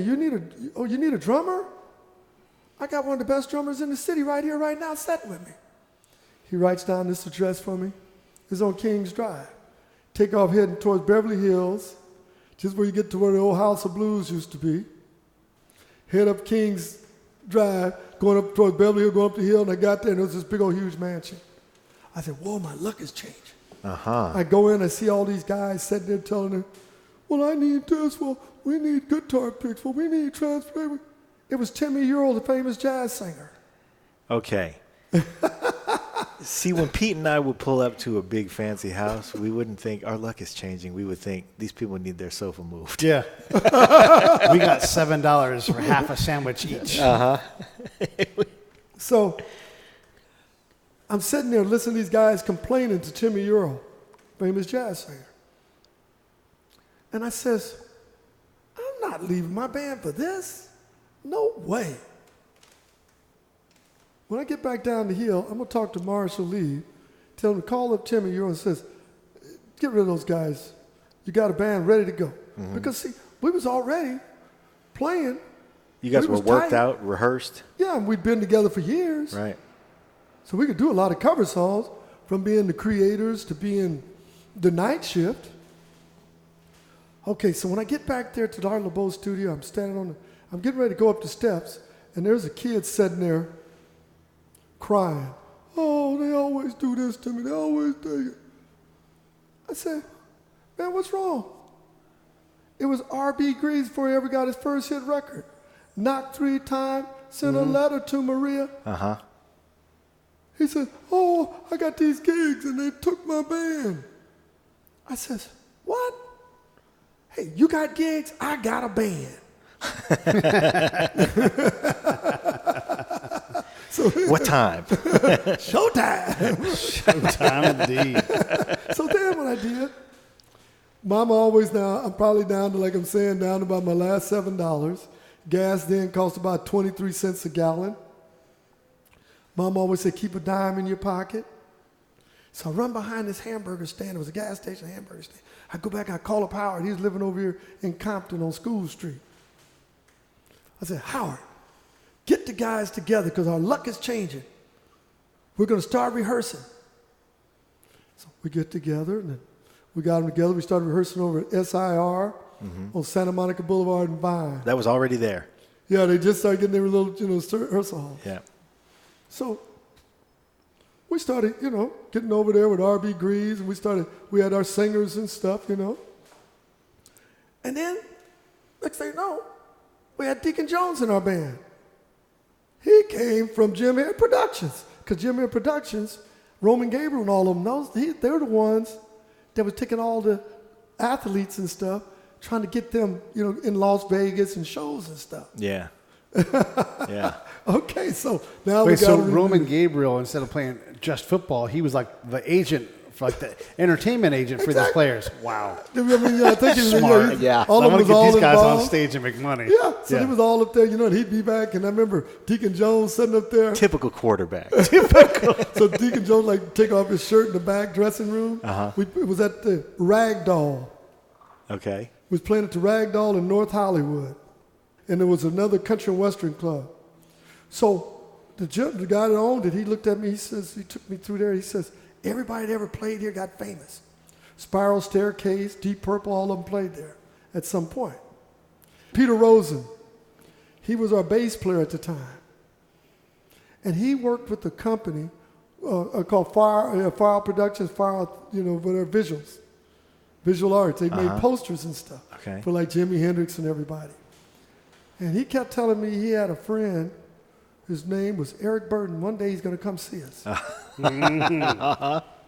Speaker 13: you need a drummer? I got one of the best drummers in the city right here, right now, sitting with me. He writes down this address for me. It's on Kings Drive. take off heading towards Beverly Hills, just where you get to where the old House of Blues used to be. Head up Kings Drive, going up towards Beverly Hills, going up the hill, and I got there, and there was this big old huge mansion. I said, whoa, my luck is changing. I go in, I see all these guys sitting there telling them, well, I need this, well, we need guitar picks, well, we need transfer. It was Timmy Earl, the famous jazz singer.
Speaker 1: Okay. See, when Pete and I would pull up to a big fancy house, we wouldn't think our luck is changing. We would think these people need their sofa moved.
Speaker 12: Yeah. We got $7 for half a sandwich each.
Speaker 13: So I'm sitting there listening to these guys complaining to Timmy Earl, famous jazz singer. And I says, I'm not leaving my band for this. No way. When I get back down the hill, I'm going to talk to Marshall Lee, tell him to call up Timmy Earl and says, get rid of those guys. You got a band ready to go. Because, see, we was already playing.
Speaker 1: You guys
Speaker 13: We
Speaker 1: were
Speaker 13: was
Speaker 1: worked
Speaker 13: tight.
Speaker 1: out, rehearsed?
Speaker 13: Yeah, and we'd been together for years.
Speaker 1: Right.
Speaker 13: So we could do a lot of cover songs, from being the Creators to being the Night Shift. Okay, so when I get back there to the Art LeBeau studio, I'm getting ready to go up the steps, and there's a kid sitting there crying. Oh, they always do this to me. They always do it. I said, man, what's wrong? It was R.B. Greaves before he ever got his first hit record. Knocked 3 times, sent a letter to Maria. He said, oh, I got these gigs and they took my band. I says, what? Hey, you got gigs? I got a band. So,
Speaker 12: What time?
Speaker 13: Showtime.
Speaker 12: Showtime indeed.
Speaker 13: So then what I did, Mama always now, I'm probably down to, like I'm saying, down to about my last $7. Gas then cost about 23 cents a gallon. Mama always said, keep a dime in your pocket. So I run behind this hamburger stand. It was a gas station hamburger stand. I go back, I call up Howard. He's living over here in Compton on School Street. I said, Howard, get the guys together because our luck is changing. We're going to start rehearsing. So we get together, and then we got them together. We started rehearsing over at SIR on Santa Monica Boulevard and Vine.
Speaker 1: That was already there.
Speaker 13: Yeah, they just started getting their little, rehearsal hall.
Speaker 1: Yeah.
Speaker 13: So we started, getting over there with R.B. Greaves, and we had our singers and stuff, And then, next thing you know, we had Deacon Jones in our band. He came from Jim Head Productions, because Jim Head Productions, Roman Gabriel and all of them, they're the ones that was taking all the athletes and stuff, trying to get them, in Las Vegas and shows and stuff.
Speaker 1: Yeah. Yeah.
Speaker 13: Okay, so now
Speaker 12: Wait,
Speaker 13: we got
Speaker 12: so Roman Gabriel, instead of playing just football, he was like the agent, like the entertainment agent for these players. Wow.
Speaker 13: I mean, I think
Speaker 12: Smart.
Speaker 1: Yeah.
Speaker 13: all
Speaker 12: I
Speaker 13: of
Speaker 12: want
Speaker 13: them
Speaker 12: to
Speaker 13: was
Speaker 12: get
Speaker 13: all
Speaker 12: these guys
Speaker 13: involved.
Speaker 12: on stage and make money.
Speaker 13: Yeah, so he was all up there, and he'd be back. And I remember Deacon Jones sitting up there.
Speaker 1: Typical quarterback.
Speaker 13: So Deacon Jones take off his shirt in the back dressing room. It was at the Ragdoll.
Speaker 1: Okay.
Speaker 13: We was playing at the Ragdoll in North Hollywood, and there was another country and western club. So the guy that owned it, he looked at me. He says, he took me through there. He says, everybody that ever played here got famous. Spiral Staircase, Deep Purple, all of them played there at some point. Peter Rosen, he was our bass player at the time. And he worked with the company called Fire Productions, visuals, visual arts. They made posters and stuff for like Jimi Hendrix and everybody. And he kept telling me he had a friend, his name was Eric Burton. One day he's going to come see us.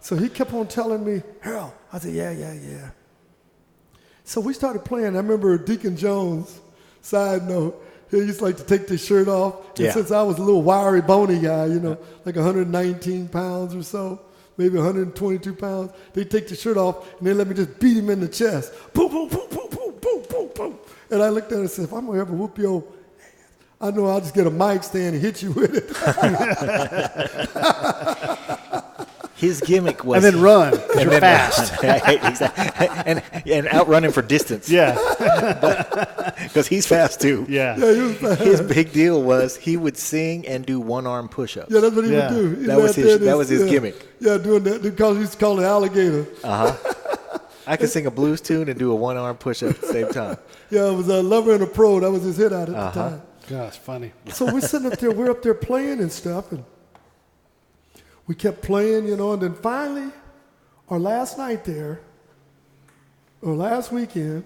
Speaker 13: So he kept on telling me, Harold. I said, yeah. So we started playing. I remember Deacon Jones, side note, he used to like to take his shirt off.
Speaker 1: Yeah.
Speaker 13: And since I was a little wiry, bony guy, like 119 pounds or so, maybe 122 pounds, they'd take the shirt off and they let me just beat him in the chest. Boom, boom, boom, boom, boom, boom, boom, boom. And I looked at him and said, if I'm going to ever whoop your ass, I know I'll just get a mic stand and hit you with it.
Speaker 1: His gimmick was...
Speaker 12: And then run, because you're fast.
Speaker 1: Exactly. And outrun him for distance.
Speaker 12: Yeah.
Speaker 1: Because he's fast, too.
Speaker 12: Yeah.
Speaker 13: Yeah, he was fast.
Speaker 1: His big deal was he would sing and do one-arm push-ups.
Speaker 13: Yeah, that's what he
Speaker 12: Yeah.
Speaker 13: would do.
Speaker 1: That was his gimmick.
Speaker 13: Yeah, doing that. They used to call it alligator.
Speaker 12: I
Speaker 1: I could sing a blues tune and do a one-arm push-up at the same time.
Speaker 13: Yeah, it was a Lover and a Pro. That was his hit out at the time.
Speaker 12: Gosh, funny.
Speaker 13: So we're sitting up there, we're up there playing and stuff, and we kept playing, and then finally, our last night there, or last weekend,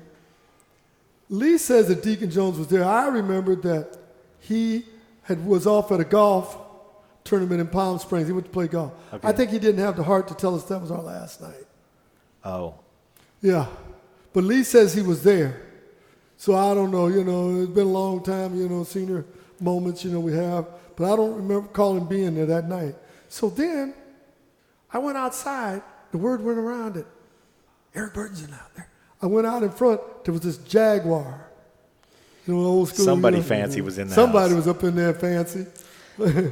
Speaker 13: Lee says that Deacon Jones was there. I remembered that he was off at a golf tournament in Palm Springs. He went to play golf.
Speaker 1: Okay.
Speaker 13: I think he didn't have the heart to tell us that was our last night.
Speaker 1: Oh.
Speaker 13: Yeah. But Lee says he was there. So I don't know, it's been a long time, senior moments, we have. But I don't remember calling being there that night. So then I went outside. The word went around that Eric Burton's in out there. I went out in front. There was this Jaguar. Old school.
Speaker 1: Somebody fancy was in the
Speaker 13: Somebody
Speaker 1: house.
Speaker 13: was up in there fancy.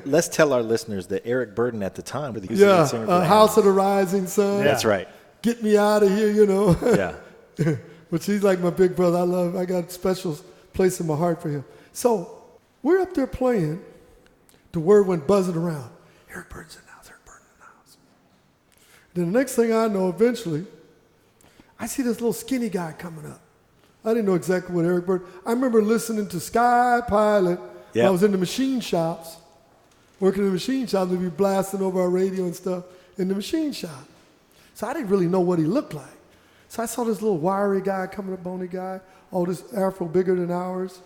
Speaker 1: Let's tell our listeners that Eric Burton at the time was the
Speaker 13: Yeah,
Speaker 1: singer for
Speaker 13: House of the Rising Sun.
Speaker 1: That's right.
Speaker 13: Get me out of here,
Speaker 1: Yeah.
Speaker 13: But he's like my big brother. I got a special place in my heart for him. So we're up there playing. The word went buzzing around. Eric Burton's in the house. Eric Burton's in the house. Then the next thing I know, eventually, I see this little skinny guy coming up. I didn't know exactly what Eric Burton. I remember listening to Sky Pilot.
Speaker 1: Yeah.
Speaker 13: I was in the machine shops, working in the machine shop. We'd be blasting over our radio and stuff in the machine shop. So I didn't really know what he looked like. So I saw this little wiry guy coming up, bony guy, all this afro bigger than ours.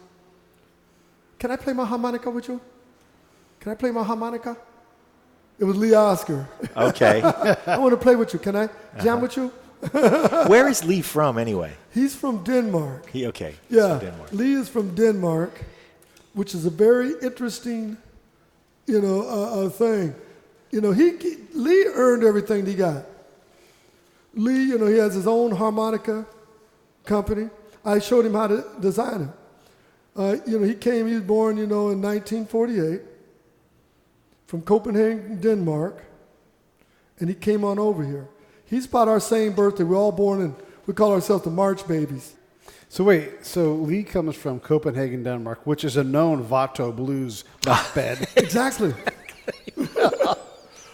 Speaker 13: Can I play my harmonica with you? Can I play my harmonica? It was Lee Oscar.
Speaker 1: Okay.
Speaker 13: I want to play with you. Can I jam with you?
Speaker 1: Where is Lee from anyway?
Speaker 13: He's from Denmark.
Speaker 1: Okay.
Speaker 13: Yeah,
Speaker 1: From Denmark.
Speaker 13: Lee is from Denmark, which is a very interesting, thing. Lee earned everything he got. Lee, he has his own harmonica company. I showed him how to design it. He was born, in 1948 from Copenhagen, Denmark, and he came on over here. He's about our same birthday. We're all born in, we call ourselves the March babies.
Speaker 12: So Lee comes from Copenhagen, Denmark, which is a known Vato blues hotbed.
Speaker 13: Exactly.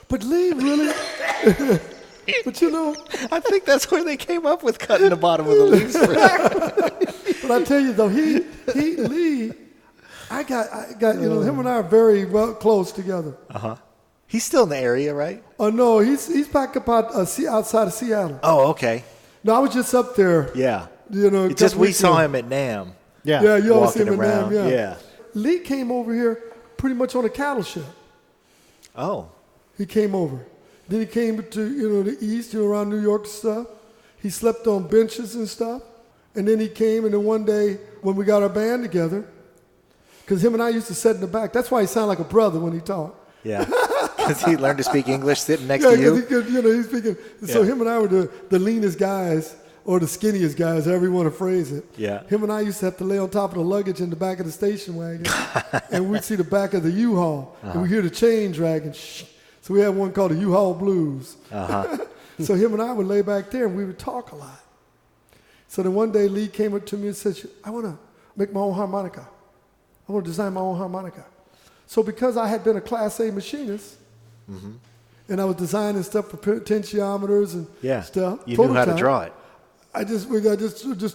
Speaker 13: But Lee really, but
Speaker 1: I think that's where they came up with cutting the bottom of the leaves.
Speaker 13: but I tell you though, Lee, I got him and I are very well close together.
Speaker 1: He's still in the area, right?
Speaker 13: Oh no, he's back up outside of Seattle.
Speaker 1: Oh, okay.
Speaker 13: No, I was just up there.
Speaker 1: Yeah.
Speaker 13: a
Speaker 1: It's just
Speaker 13: couple
Speaker 1: we
Speaker 13: weeks
Speaker 1: saw
Speaker 13: ago.
Speaker 1: him at NAM.
Speaker 13: Yeah, you always see
Speaker 1: walking
Speaker 13: him in
Speaker 1: around.
Speaker 13: Nam,
Speaker 1: Yeah.
Speaker 13: Lee came over here pretty much on a cattle ship.
Speaker 1: Oh.
Speaker 13: He came over. Then he came to the east, around New York and stuff. He slept on benches and stuff. And then he came, and then one day when we got our band together, because him and I used to sit in the back. That's why he sounded like a brother when he talked.
Speaker 1: Yeah. Because he learned to speak English sitting next
Speaker 13: Yeah,
Speaker 1: to you.
Speaker 13: because he could, he's speaking. So
Speaker 1: Yeah.
Speaker 13: him and I were the leanest guys, or the skinniest guys, however you want to phrase it.
Speaker 1: Yeah.
Speaker 13: Him and I used to have to lay on top of the luggage in the back of the station wagon, and we'd see the back of the U-Haul, and we hear the chain dragging. Shh. So we had one called the U-Haul Blues. So him and I would lay back there, and we would talk a lot. So then one day Lee came up to me and said, I want to make my own harmonica. I want to design my own harmonica. So because I had been a Class A machinist, and I was designing stuff for potentiometers and stuff,
Speaker 1: You knew how to draw it.
Speaker 13: I just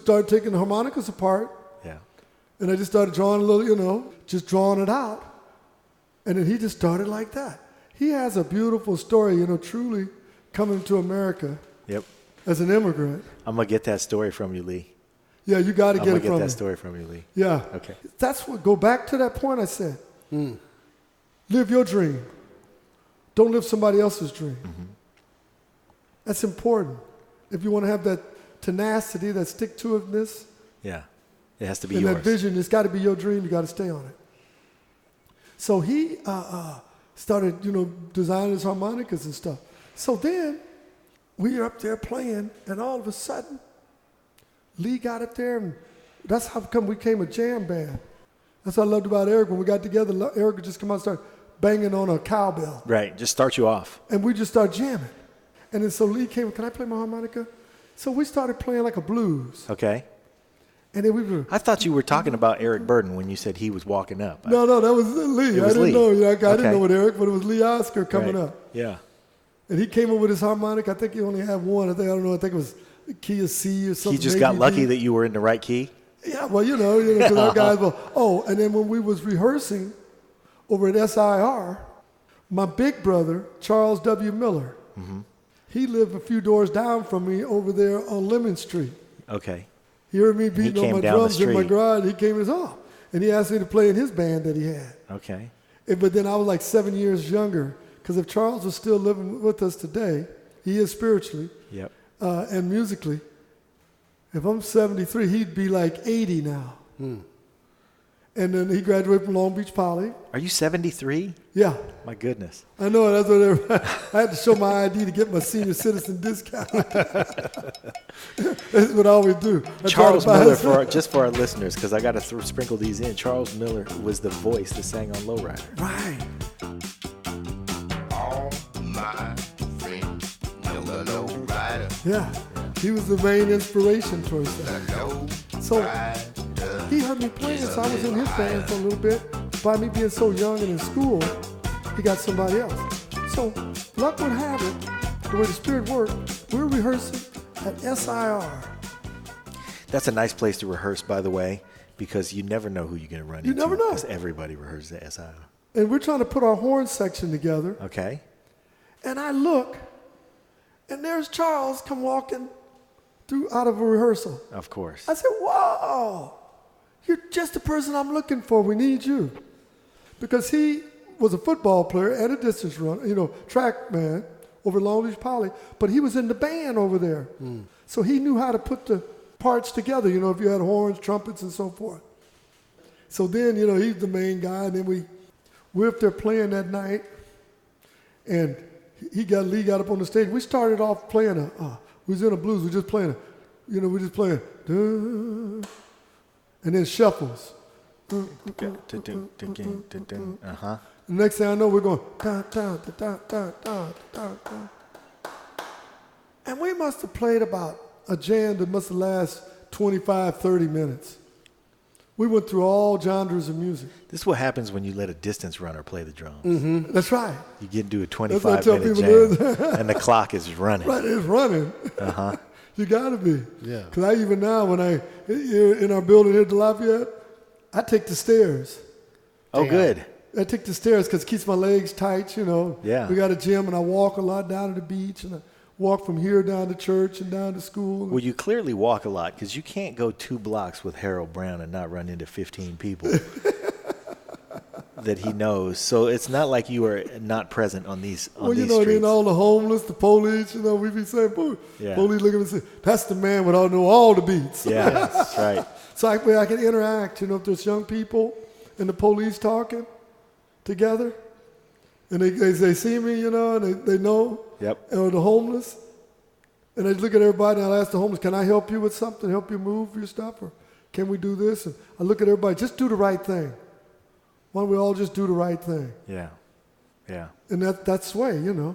Speaker 13: started taking the harmonicas apart,
Speaker 1: Yeah.
Speaker 13: and I just started drawing a little, just drawing it out. And then he just started like that. He has a beautiful story, truly coming to America
Speaker 1: Yep.
Speaker 13: as an immigrant.
Speaker 1: I'm going to get that story from you, Lee.
Speaker 13: Yeah, you got to
Speaker 1: I'm
Speaker 13: get
Speaker 1: going
Speaker 13: it
Speaker 1: to
Speaker 13: from
Speaker 1: get that
Speaker 13: him.
Speaker 1: story from you, Lee.
Speaker 13: Yeah.
Speaker 1: Okay.
Speaker 13: That's what, go back to that point I said. Live your dream. Don't live somebody else's dream. That's important. If you want to have that tenacity, that stick-to-itiveness,
Speaker 1: Yeah. It has to be
Speaker 13: and
Speaker 1: yours.
Speaker 13: that vision, it's got to be your dream. You got to stay on it. So he started, designing his harmonicas and stuff. So then we were up there playing, and all of a sudden, Lee got up there, and that's how come we became a jam band. That's what I loved about Eric. When we got together, Eric would just come out and start banging on a cowbell.
Speaker 1: Right. Just start you off.
Speaker 13: And we just started jamming. And then so Lee came, can I play my harmonica? So we started playing like a blues.
Speaker 1: Okay.
Speaker 13: And then we were,
Speaker 1: I thought you were talking about Eric Burton when you said he was walking up.
Speaker 13: no, that was Lee.
Speaker 1: It
Speaker 13: I
Speaker 1: was
Speaker 13: didn't
Speaker 1: Lee.
Speaker 13: know. I didn't
Speaker 1: Okay.
Speaker 13: know with Eric, but it was Lee Oscar coming
Speaker 1: Right.
Speaker 13: up.
Speaker 1: Yeah.
Speaker 13: And he came up with his harmonica. I think he only had one. I think it was key of C or something.
Speaker 1: He just got
Speaker 13: maybe
Speaker 1: lucky
Speaker 13: D.
Speaker 1: that you were in the right key?
Speaker 13: Yeah, well, because our guys were, and then when we was rehearsing over at SIR, my big brother, Charles W. Miller, he lived a few doors down from me over there on Lemon Street.
Speaker 1: Okay.
Speaker 13: He heard me beating on my
Speaker 1: down the
Speaker 13: drums in my
Speaker 1: street.
Speaker 13: garage. He came and said, and he asked me to play in his band that he had.
Speaker 1: Okay.
Speaker 13: But then I was like 7 years younger, because if Charles was still living with us today, he is spiritually
Speaker 1: Yep.
Speaker 13: and musically. If I'm 73, he'd be like 80 now. And then he graduated from Long Beach Poly.
Speaker 1: Are you 73?
Speaker 13: Yeah,
Speaker 1: My goodness.
Speaker 13: I know. That's what everybody, I had to show my ID to get my senior citizen discount. That's what I always do.
Speaker 1: Charles Miller, just for our listeners, because I got to sprinkle these in. Charles Miller was the voice that sang on Lowrider.
Speaker 13: Right.
Speaker 4: All my friends know the Lowrider.
Speaker 13: Yeah, he was the main inspiration towards that. So he heard me playing, so I was in his band for a little bit. By me being so young and in school, he got somebody else. So luck would have it, the way the Spirit worked, we're rehearsing at SIR.
Speaker 1: That's a nice place to rehearse, by the way, because you never know who you're going to run into.
Speaker 13: You never know.
Speaker 1: Because everybody rehearses at SIO.
Speaker 13: And we're trying to put our horn section together.
Speaker 1: Okay.
Speaker 13: And I look, and there's Charles come walking through out of a rehearsal.
Speaker 1: Of course.
Speaker 13: I said, "Whoa, you're just the person I'm looking for. We need you." Because he was a football player and a distance runner, track man over Long Beach Poly, but he was in the band over there. So he knew how to put the parts together, if you had horns, trumpets, and so forth. So then, he's the main guy, and then we're up there playing that night, and Lee got up on the stage. We started off playing we was in a blues, we just playing and then shuffles.
Speaker 1: Uh-huh.
Speaker 13: The next thing I know, we're going da, da, da, da, da, da, da, da. And we must have played about a jam that must have lasted 25, 30 minutes. We went through all genres of music.
Speaker 1: This is what happens when you let a distance runner play the drums.
Speaker 13: Mm-hmm. That's right.
Speaker 1: You get into a
Speaker 13: That's what I tell
Speaker 1: 25-minute
Speaker 13: people
Speaker 1: jam, and the clock is running.
Speaker 13: Right, it's running.
Speaker 1: Uh-huh.
Speaker 13: You got to be.
Speaker 12: Yeah.
Speaker 13: Because I even now, when in our building here at the Lafayette, I take the stairs.
Speaker 1: Oh, good.
Speaker 13: I take the stairs because it keeps my legs tight,
Speaker 1: Yeah.
Speaker 13: We got a gym, and I walk a lot down to the beach, and I walk from here down to church and down to school.
Speaker 1: Well, you clearly walk a lot because you can't go 2 blocks with Harold Brown and not run into 15 people that he knows. So it's not like you are not present on these streets.
Speaker 13: Then all the homeless, the police, we be saying,
Speaker 1: Yeah.
Speaker 13: police look at me and say, that's the man with all the beats.
Speaker 1: Yeah, that's right.
Speaker 13: So I can interact, if there's young people and the police talking together, and they see me, and they know,
Speaker 1: Yep.
Speaker 13: or the homeless, and they look at everybody, and I'll ask the homeless, can I help you with something, help you move your stuff, or can we do this? And I look at everybody, just do the right thing. Why don't we all just do the right thing?
Speaker 1: Yeah. Yeah.
Speaker 13: And that's the way,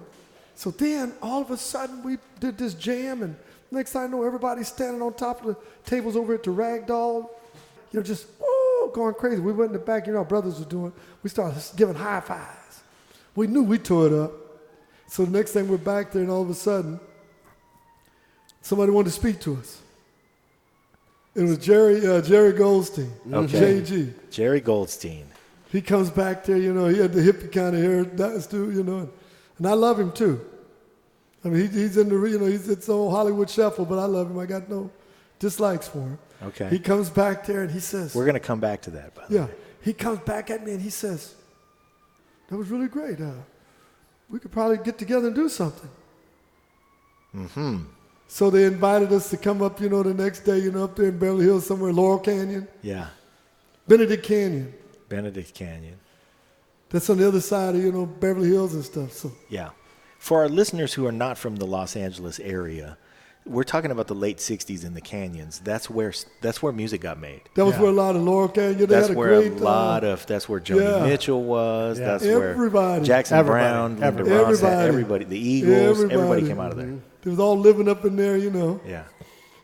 Speaker 13: So then, all of a sudden, we did this jam, and next thing I know, everybody's standing on top of the tables over at the Ragdoll, just going crazy. We went in the back, our brothers were doing. We started giving high fives. We knew we tore it up. So the next thing we're back there, and all of a sudden, somebody wanted to speak to us. It was Jerry Goldstein,
Speaker 1: Okay.
Speaker 13: JG.
Speaker 1: Jerry Goldstein.
Speaker 13: He comes back there, he had the hippie kind of hair, and I love him too. I mean, he's in the, he's its own Hollywood shuffle, but I love him. I got no dislikes for him.
Speaker 1: Okay.
Speaker 13: He comes back there and he says,
Speaker 1: We're going to come back to that, by the way.
Speaker 13: he comes back at me and he says, that was really great. We could probably get together and do something.
Speaker 1: Mm-hmm.
Speaker 13: So they invited us to come up, the next day, up there in Beverly Hills somewhere, Laurel Canyon,
Speaker 1: Yeah.
Speaker 13: Benedict Canyon.
Speaker 1: Benedict Canyon.
Speaker 13: That's on the other side of, Beverly Hills and stuff. So
Speaker 1: Yeah. For our listeners who are not from the Los Angeles area, we're talking about the late 60s in the canyons. That's where music got made.
Speaker 13: that was where a lot of Laurel Canyon, they
Speaker 1: That's
Speaker 13: had a
Speaker 1: where
Speaker 13: great,
Speaker 1: that's where Joni
Speaker 13: yeah.
Speaker 1: Mitchell was.
Speaker 12: Yeah.
Speaker 1: That's
Speaker 13: Everybody.
Speaker 1: where Jackson
Speaker 12: Everybody.
Speaker 1: Brown, Linda
Speaker 12: Everybody.
Speaker 1: Ross, had everybody, the Eagles, everybody
Speaker 13: Everybody.
Speaker 1: came out of there.
Speaker 13: They was all living up in there,
Speaker 1: Yeah.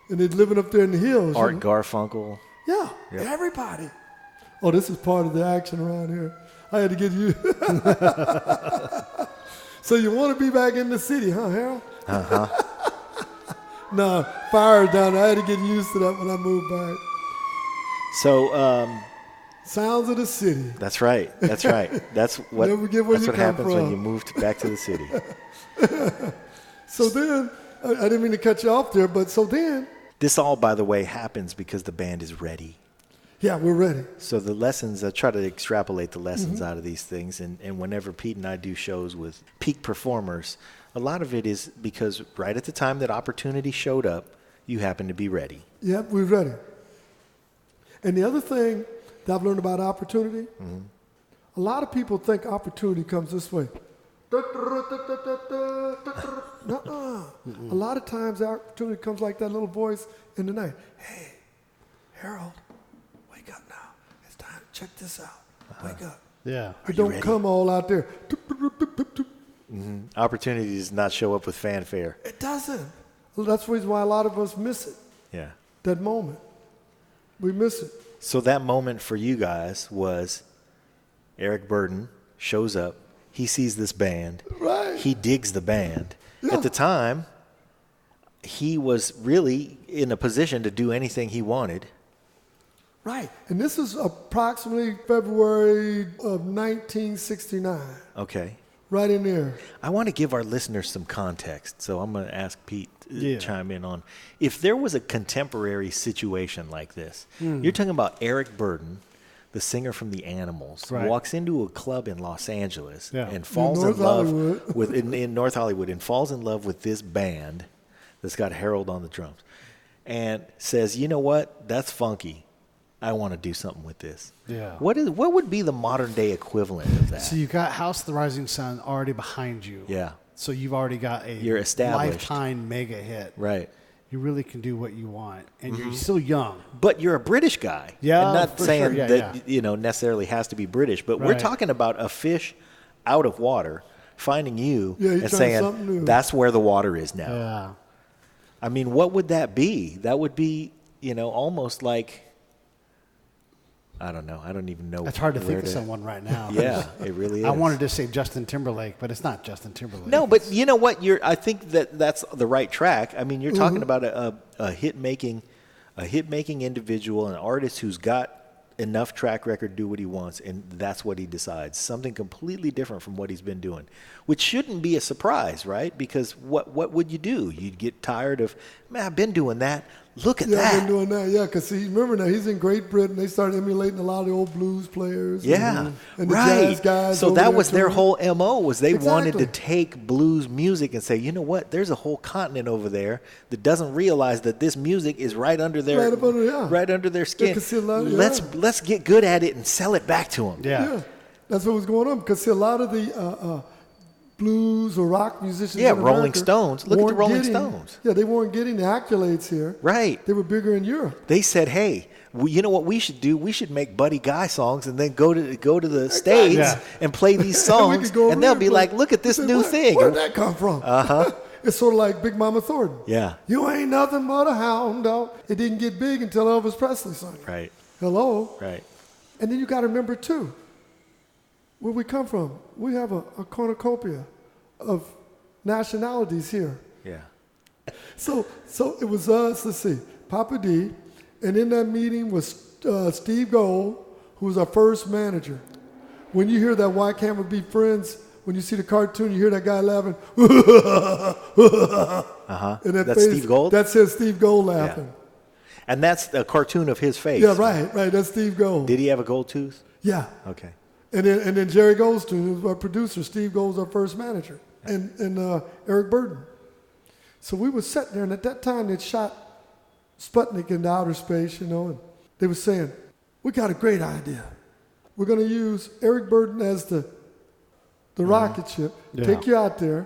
Speaker 13: and they're living up there in the hills.
Speaker 1: Art Garfunkel.
Speaker 13: Yeah,
Speaker 1: Yep.
Speaker 13: everybody. Oh, this is part of the action around here. I had to get you. So you want to be back in the city, huh, Harold?
Speaker 1: Uh-huh.
Speaker 13: No, fire down there. I had to get used to that when I moved back.
Speaker 1: So
Speaker 13: Sounds of the city.
Speaker 1: that's right. That's right. That's what.
Speaker 13: Never forget where
Speaker 1: That's
Speaker 13: you
Speaker 1: what
Speaker 13: come
Speaker 1: happens when
Speaker 13: from.
Speaker 1: you move back to the city.
Speaker 13: So then, I didn't mean to cut you off there, but so then,
Speaker 1: This all, by the way, happens because the band is ready.
Speaker 13: yeah, we're ready.
Speaker 1: So the lessons, I try to extrapolate the lessons out of these things. And whenever Pete and I do shows with peak performers, a lot of it is because right at the time that opportunity showed up, you happen to be ready.
Speaker 13: Yep, we're ready. And the other thing that I've learned about opportunity, a lot of people think opportunity comes this way. Nuh-uh. A lot of times the opportunity comes like that little voice in the night. Hey, Harold, wake up now. It's time to check this out. Wake up.
Speaker 12: Yeah.
Speaker 13: It don't
Speaker 1: ready?
Speaker 13: come all out there.
Speaker 1: Opportunity does not show up with fanfare.
Speaker 13: It doesn't. Well, that's the reason why a lot of us miss it,
Speaker 1: Yeah.
Speaker 13: that moment. We miss it.
Speaker 1: So that moment for you guys was Eric Burden shows up. He sees this band.
Speaker 13: Right.
Speaker 1: He digs the band.
Speaker 13: Yeah.
Speaker 1: At the time, he was really in a position to do anything he wanted.
Speaker 13: Right. And this is approximately February of 1969.
Speaker 1: Okay.
Speaker 13: Right in there.
Speaker 1: I want to give our listeners some context, so I'm going to ask Pete to
Speaker 12: Yeah.
Speaker 1: chime in on if there was a contemporary situation like this. You're talking about Eric Burden, the singer from the Animals,
Speaker 12: Right.
Speaker 1: walks into a club in Los Angeles
Speaker 12: Yeah.
Speaker 1: and falls in
Speaker 13: North
Speaker 1: love
Speaker 13: Hollywood.
Speaker 1: with in North Hollywood and falls in love with this band that's got Harold on the drums, and says, "You know what? That's funky. I want to do something with this."
Speaker 12: Yeah.
Speaker 1: What would be the modern day equivalent of that?
Speaker 12: So you got House of the Rising Sun already behind you.
Speaker 1: Yeah.
Speaker 12: So you've already got a
Speaker 1: You're established.
Speaker 12: lifetime mega hit.
Speaker 1: Right.
Speaker 12: You really can do what you want, and you're still young.
Speaker 1: But you're a British guy.
Speaker 12: Yeah,
Speaker 1: And not
Speaker 12: for
Speaker 1: saying
Speaker 12: sure. Yeah,
Speaker 1: that,
Speaker 12: yeah.
Speaker 1: necessarily has to be British, but we're
Speaker 12: Right.
Speaker 1: talking about a fish out of water finding you
Speaker 13: Yeah, you're
Speaker 1: and
Speaker 13: trying something
Speaker 1: saying,
Speaker 13: new.
Speaker 1: that's where the water is now.
Speaker 12: Yeah.
Speaker 1: I mean, what would that be? That would be, almost like, I don't know. I don't even know.
Speaker 12: It's hard to
Speaker 1: where
Speaker 12: think of someone right now.
Speaker 1: Yeah, it really is.
Speaker 12: I wanted to say Justin Timberlake, but it's not Justin Timberlake.
Speaker 1: No, but you know what? I think that's the right track. I mean, you're talking about a hit-making individual, an artist who's got enough track record to do what he wants, and that's what he decides. Something completely different from what he's been doing, which shouldn't be a surprise, right? Because what would you do? You'd get tired of, man, I've been doing that. Look at
Speaker 13: Yeah,
Speaker 1: that.
Speaker 13: I've been doing that. Yeah, because remember now, he's in Great Britain. They started emulating a lot of the old blues players.
Speaker 1: Yeah,
Speaker 13: and the
Speaker 1: right.
Speaker 13: jazz guys.
Speaker 1: So
Speaker 13: over
Speaker 1: that
Speaker 13: there
Speaker 1: was their
Speaker 13: touring.
Speaker 1: whole MO, was they wanted to
Speaker 13: Exactly.
Speaker 1: take blues music and say, you know what, there's a whole continent over there that doesn't realize that this music is right under their
Speaker 13: Right up under, yeah.
Speaker 1: right under their skin.
Speaker 13: can see a lot,
Speaker 1: Let's get good at it and sell it back to them.
Speaker 12: Yeah.
Speaker 13: Yeah, that's what was going on. Because see, a lot of the blues or rock musicians.
Speaker 1: Yeah,
Speaker 13: in
Speaker 1: Rolling
Speaker 13: America
Speaker 1: Stones. Look at the
Speaker 13: weren't
Speaker 1: Rolling
Speaker 13: getting-
Speaker 1: Stones.
Speaker 13: Yeah, they weren't getting the accolades here.
Speaker 1: Right.
Speaker 13: They were bigger in Europe.
Speaker 1: They said, hey, you know what we should do? We should make Buddy Guy songs and then go to the States
Speaker 12: Yeah.
Speaker 1: and play these
Speaker 13: And we
Speaker 1: songs,
Speaker 13: could go
Speaker 1: and they'll
Speaker 13: over
Speaker 1: be
Speaker 13: there,
Speaker 1: like, look at this
Speaker 13: say,
Speaker 1: new thing.
Speaker 13: Where'd that come from? Uh-huh. It's sort of like Big Mama Thornton.
Speaker 1: Yeah.
Speaker 13: You ain't nothing but a hound dog. It didn't get big until Elvis Presley sung it.
Speaker 1: Right,
Speaker 13: Hello.
Speaker 1: right.
Speaker 13: And then you got to remember, too, where we come from. We have a cornucopia of nationalities here.
Speaker 1: Yeah.
Speaker 13: So it was us, let's see, Papa D, and in that meeting was Steve Gold, who was our first manager. When you hear that Why Can't We Be Friends, when you see the cartoon, you hear that guy laughing. And that
Speaker 1: That's
Speaker 13: face,
Speaker 1: Steve Gold?
Speaker 13: That says Steve Gold laughing.
Speaker 1: And that's a cartoon of his face.
Speaker 13: Yeah, right, that's Steve Gold.
Speaker 1: Did he have a gold tooth?
Speaker 13: Yeah.
Speaker 1: Okay.
Speaker 13: And then Jerry Goldstein, who was our producer. Steve Gold was our first manager. And Eric Burden. So we were sitting there, and at that time they'd shot Sputnik into outer space, and they were saying, we got a great idea. We're going to use Eric Burden as the rocket ship,
Speaker 12: Yeah.
Speaker 13: take you out there,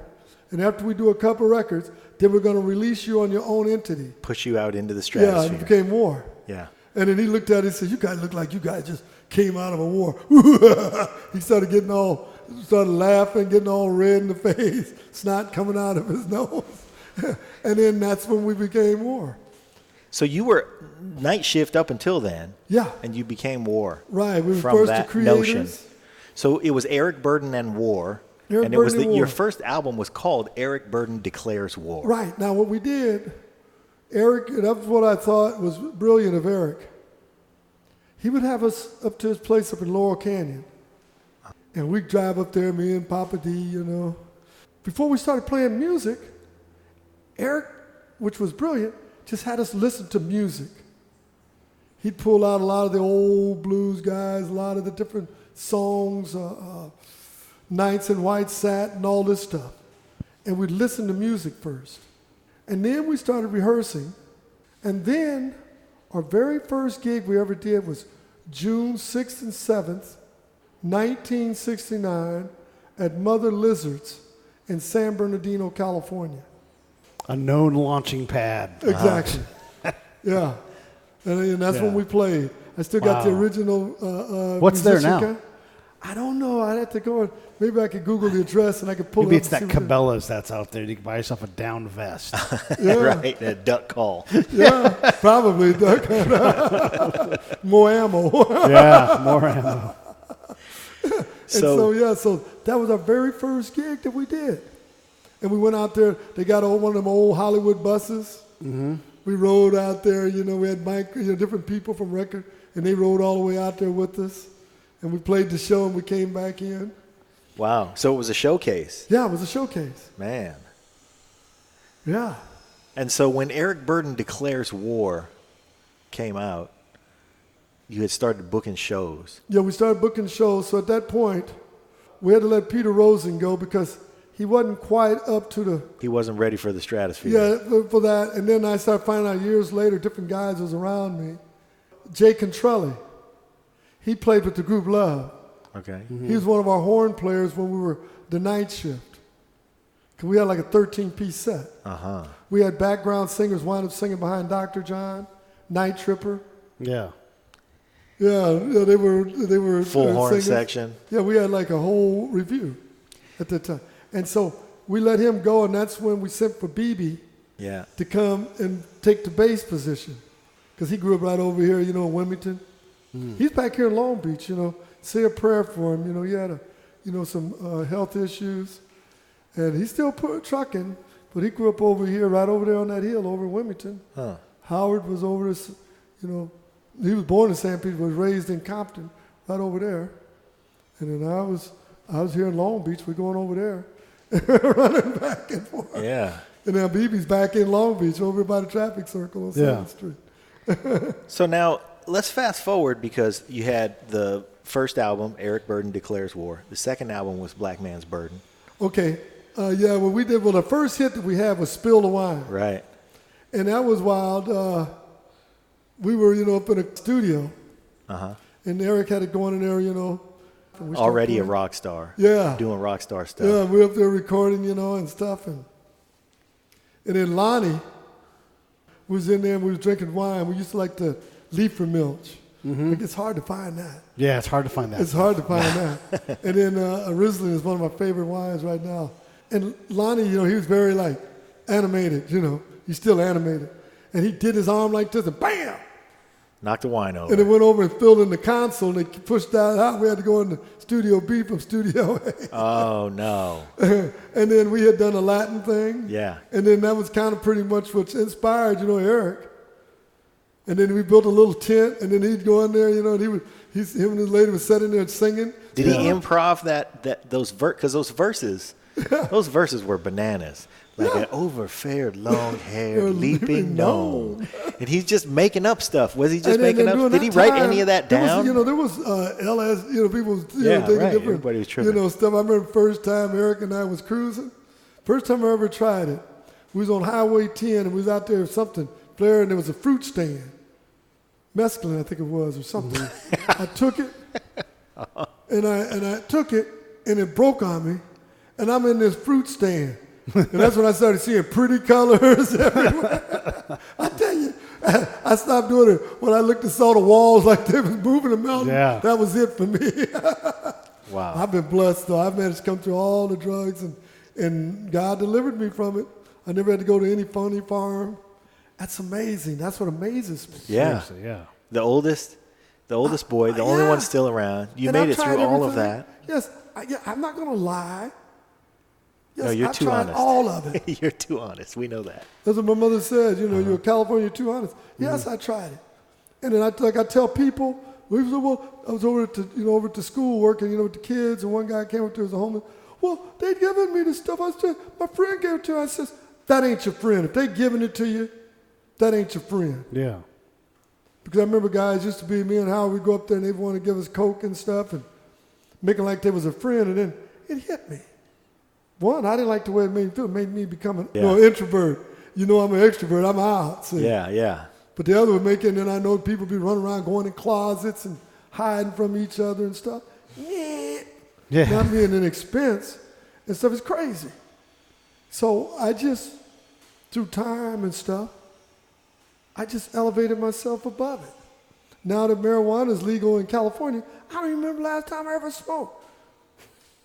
Speaker 13: and after we do a couple records, then we're going to release you on your own entity.
Speaker 1: Push you out into the
Speaker 13: Yeah,
Speaker 1: stratosphere.
Speaker 13: it became war.
Speaker 1: Yeah.
Speaker 13: And then he looked at it and said, you guys look like you guys just came out of a war. He started laughing, getting all red in the face, snot coming out of his nose. And then that's when we became war.
Speaker 1: So you were night shift up until then.
Speaker 13: Yeah.
Speaker 1: And you became War.
Speaker 13: Right, we were
Speaker 1: from
Speaker 13: first
Speaker 1: that
Speaker 13: the creators.
Speaker 1: notion. So it was Eric Burden and War.
Speaker 13: Eric
Speaker 1: and it was
Speaker 13: Burden and
Speaker 1: your
Speaker 13: War.
Speaker 1: first album was called Eric Burden Declares War.
Speaker 13: Right. Now what we did, Eric, that was what I thought was brilliant of Eric. He would have us up to his place up in Laurel Canyon. And we'd drive up there, me and Papa D, you know. Before we started playing music, Eric, which was brilliant, just had us listen to music. He'd pull out a lot of the old blues guys, a lot of the different songs, Nights in White Satin, all this stuff. And we'd listen to music first. And then we started rehearsing. And then our very first gig we ever did was June 6th and 7th, 1969, at Mother Lizard's in San Bernardino, California.
Speaker 12: A known launching pad.
Speaker 13: Exactly. Yeah. And that's when we played. I still got the original
Speaker 12: What's there
Speaker 13: musician
Speaker 12: now?
Speaker 13: card. I don't know. I'd have to go. Maybe I could Google the address and I could pull
Speaker 12: Maybe
Speaker 13: it up.
Speaker 12: it's that Cabela's that's out there. You can buy yourself a down vest.
Speaker 13: Yeah.
Speaker 1: Right, a duck call.
Speaker 13: Yeah, probably. More ammo.
Speaker 12: Yeah, more ammo.
Speaker 13: So that was our very first gig that we did. And we went out there. They got one of them old Hollywood buses. Mm-hmm. We rode out there. You know, we had different people from Rickards, and they rode all the way out there with us. And we played the show, and we came back in.
Speaker 1: Wow. So it was a showcase.
Speaker 13: Yeah, it was a showcase.
Speaker 1: Man.
Speaker 13: Yeah.
Speaker 1: And so when Eric Burdon Declares War came out, you had started booking shows.
Speaker 13: Yeah, we started booking shows. So at that point, we had to let Peter Rosen go because he wasn't quite up to the...
Speaker 1: He wasn't ready for the stratosphere.
Speaker 13: Yeah, for that. And then I started finding out years later, different guys was around me. Jay Contrelli, he played with the group Love.
Speaker 1: Okay.
Speaker 13: Mm-hmm. He was one of our horn players when we were the night shift. Because we had like a 13-piece set.
Speaker 1: Uh-huh.
Speaker 13: We had background singers wind up singing behind Dr. John, Night Tripper.
Speaker 12: Yeah.
Speaker 13: Yeah, they were
Speaker 1: Full horn
Speaker 13: singers.
Speaker 1: section.
Speaker 13: Yeah, we had like a whole review at that time. And so we let him go, and that's when we sent for BB to come and take the bass position. Because he grew up right over here, you know, in Wilmington. Mm. He's back here in Long Beach, you know. Say a prayer for him. You know, he had some health issues. And he's still trucking, but he grew up over here, right over there on that hill over in Wilmington. Huh. Howard was over this, you know, he was born in San Pedro, was raised in Compton, right over there. And then I was here in Long Beach. We're going over there, running back and forth.
Speaker 1: Yeah.
Speaker 13: And now BB's back in Long Beach, over by the traffic circle on 7th Street.
Speaker 1: So now let's fast forward because you had the first album, Eric Burdon Declares War. The second album was Black Man's Burden.
Speaker 13: Okay. The first hit that we had was Spill the Wine.
Speaker 1: Right.
Speaker 13: And that was wild. We were, you know, up in a studio. Uh-huh. And Eric had it going in there, you know.
Speaker 1: Already a rock star.
Speaker 13: Yeah.
Speaker 1: Doing rock star stuff.
Speaker 13: Yeah, we were up there recording, you know, and stuff. And then Lonnie was in there and we was drinking wine. We used to like to leaf milch. Mm-hmm. Like, it's hard to find that.
Speaker 12: Yeah, it's hard to find that.
Speaker 13: It's hard to find that. And then Riesling is one of my favorite wines right now. And Lonnie, you know, he was very, like, animated, you know. He's still animated. And he did his arm like this and bam!
Speaker 1: Knocked the wine over.
Speaker 13: And it went over and filled in the console and they pushed that out. We had to go into Studio B from Studio A.
Speaker 1: Oh, no.
Speaker 13: And then we had done a Latin thing.
Speaker 1: Yeah.
Speaker 13: And then that was kind of pretty much what inspired, you know, Eric. And then we built a little tent, and then he'd go in there, you know, and him and his lady was sitting there singing.
Speaker 1: Did he improv those verses were bananas. Like an overfared, long-haired, leaping gnome. And he's just making up stuff. Was he just making up? Did he write any of that down?
Speaker 13: There was LS, you know, people was taking different,
Speaker 1: everybody was tripping.
Speaker 13: you know, stuff. I remember the first time Eric and I was cruising. First time I ever tried it. We was on Highway 10, and we was out there with something, Blair, and there was a fruit stand. Mescaline, I think it was, or something. I took it, and I took it, and it broke on me, and I'm in this fruit stand. And that's when I started seeing pretty colors everywhere. I tell you, I stopped doing it when I looked and saw the walls like they was moving and melting. Yeah. That was it for me.
Speaker 1: Wow.
Speaker 13: I've been blessed, though. I've managed to come through all the drugs, and God delivered me from it. I never had to go to any phony farm. That's amazing. That's what amazes me.
Speaker 1: Yeah.
Speaker 12: Seriously, yeah.
Speaker 1: The oldest boy, the only one still around. You made it through all of that.
Speaker 13: Yes. I'm not going to lie. Yes,
Speaker 1: No, you're
Speaker 13: I
Speaker 1: too
Speaker 13: tried
Speaker 1: honest.
Speaker 13: all of it.
Speaker 1: You're too honest. We know that.
Speaker 13: That's what my mother said. You're California, you're too honest. Yes, I tried it. And then I tell people, I was over to school working, with the kids, and one guy came up to us, a homeless. Well, they'd given me this stuff. I said, my friend gave it to me. I says, that ain't your friend. If they giving it to you, that ain't your friend.
Speaker 12: Yeah.
Speaker 13: Because I remember guys used to be me and Howard, we'd go up there and they'd want to give us Coke and stuff and making like they was a friend, and then it hit me. One, I didn't like the way it made me feel. It made me become an introvert. I'm an extrovert. I'm out. See?
Speaker 1: Yeah.
Speaker 13: But the other would make it, and then I know people be running around going in closets and hiding from each other and stuff.
Speaker 12: Yeah.
Speaker 13: Not being an expense and stuff is crazy. So I just, through time and stuff, I just elevated myself above it. Now that marijuana is legal in California, I don't even remember last time I ever smoked.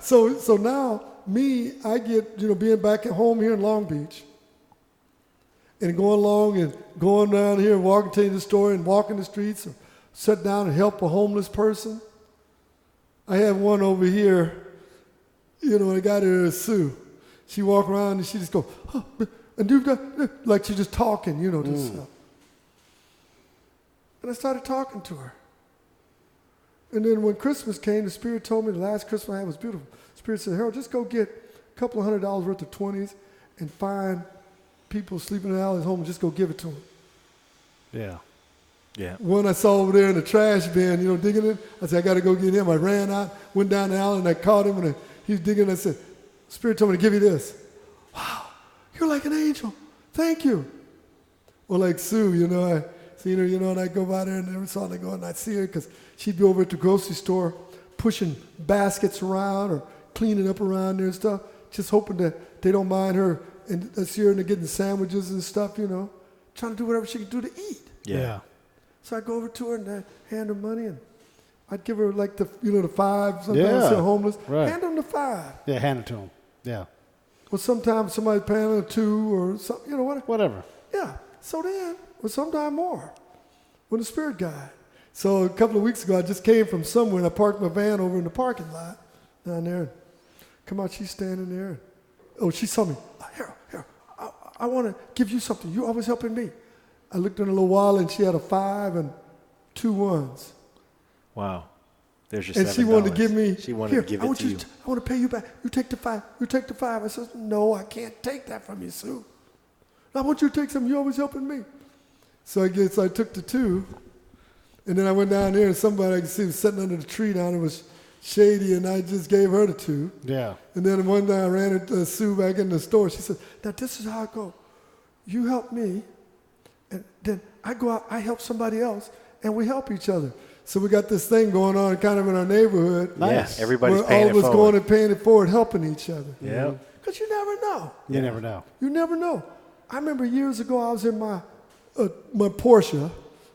Speaker 13: So now, I get, being back at home here in Long Beach and going along and going down here and walking to the store and walking the streets or sit down and help a homeless person. I have one over here, I got her Sue. She walk around and she just go, oh, and do that, like she's just talking, to stuff. And I started talking to her. And then when Christmas came, the Spirit told me the last Christmas I had was beautiful. The Spirit said, Harold, just go get a couple of $100 worth of 20s and find people sleeping in the alleys home and just go give it to them.
Speaker 12: Yeah.
Speaker 13: One I saw over there in the trash bin, digging it. I said, I got to go get him. I ran out, went down the alley, and I caught him, and he was digging. I said, Spirit told me to give you this. Wow, you're like an angel. Thank you. Well, like Sue, I seen her, and I go by there, and every so often I go and I see her because she'd be over at the grocery store pushing baskets around or cleaning up around there and stuff, just hoping that they don't mind her. And I see her and they're getting sandwiches and stuff, trying to do whatever she can do to eat.
Speaker 12: Yeah.
Speaker 13: So I go over to her and I hand her money, and I'd give her like the $5. Sometimes
Speaker 12: Yeah.
Speaker 13: they're homeless.
Speaker 12: Right.
Speaker 13: Hand them the $5.
Speaker 12: Yeah, hand it to him. Yeah.
Speaker 13: Well, sometimes somebody's paying her $2 or something,
Speaker 12: Whatever.
Speaker 13: Yeah. So then, or sometime more, when the Spirit guide. So a couple of weeks ago, I just came from somewhere, and I parked my van over in the parking lot down there. And come out, she's standing there. Oh, she saw me. Here, I want to give you something. You're always helping me. I looked in a little while, and she had a 5 and 2 1s.
Speaker 1: Wow. There's your
Speaker 13: And
Speaker 1: $7.
Speaker 13: she wanted to give me.
Speaker 1: She wanted to give it to you.
Speaker 13: I want to pay you back. You take the 5. You take the 5. I said, no, I can't take that from you, Sue. I want you to take something. You're always helping me. So I took the 2, and then I went down there, and somebody I could see was sitting under the tree down there was shady, and I just gave her the 2.
Speaker 12: Yeah.
Speaker 13: And then one day I ran into Sue back in the store. She said, now this is how it goes. You help me, and then I go out, I help somebody else, and we help each other. So we got this thing going on kind of in our neighborhood.
Speaker 12: Nice.
Speaker 1: Yeah, everybody's
Speaker 13: where
Speaker 1: paying
Speaker 13: all
Speaker 1: it
Speaker 13: of us
Speaker 1: forward.
Speaker 13: going and paying it forward, helping each other.
Speaker 1: Yeah.
Speaker 13: Because you never know.
Speaker 12: You never know.
Speaker 13: You never know. I remember years ago I was in my Porsche,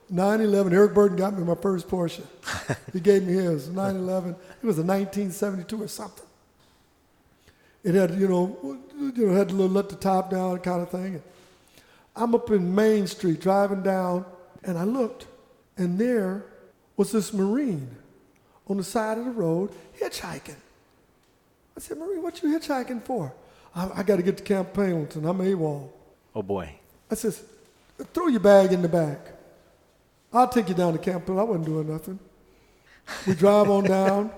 Speaker 13: 911. Eric Burton got me my first Porsche. He gave me his 911. It was a 1972 or something. It had, had to let the top down kind of thing. I'm up in Main Street driving down, and I looked, and there was this Marine on the side of the road hitchhiking. I said, Marine, what you hitchhiking for? I got to get to Camp Pendleton. I'm AWOL.
Speaker 1: Oh, boy.
Speaker 13: I says, throw your bag in the back. I'll take you down to Camp Pendleton. I wasn't doing nothing. We drive on down.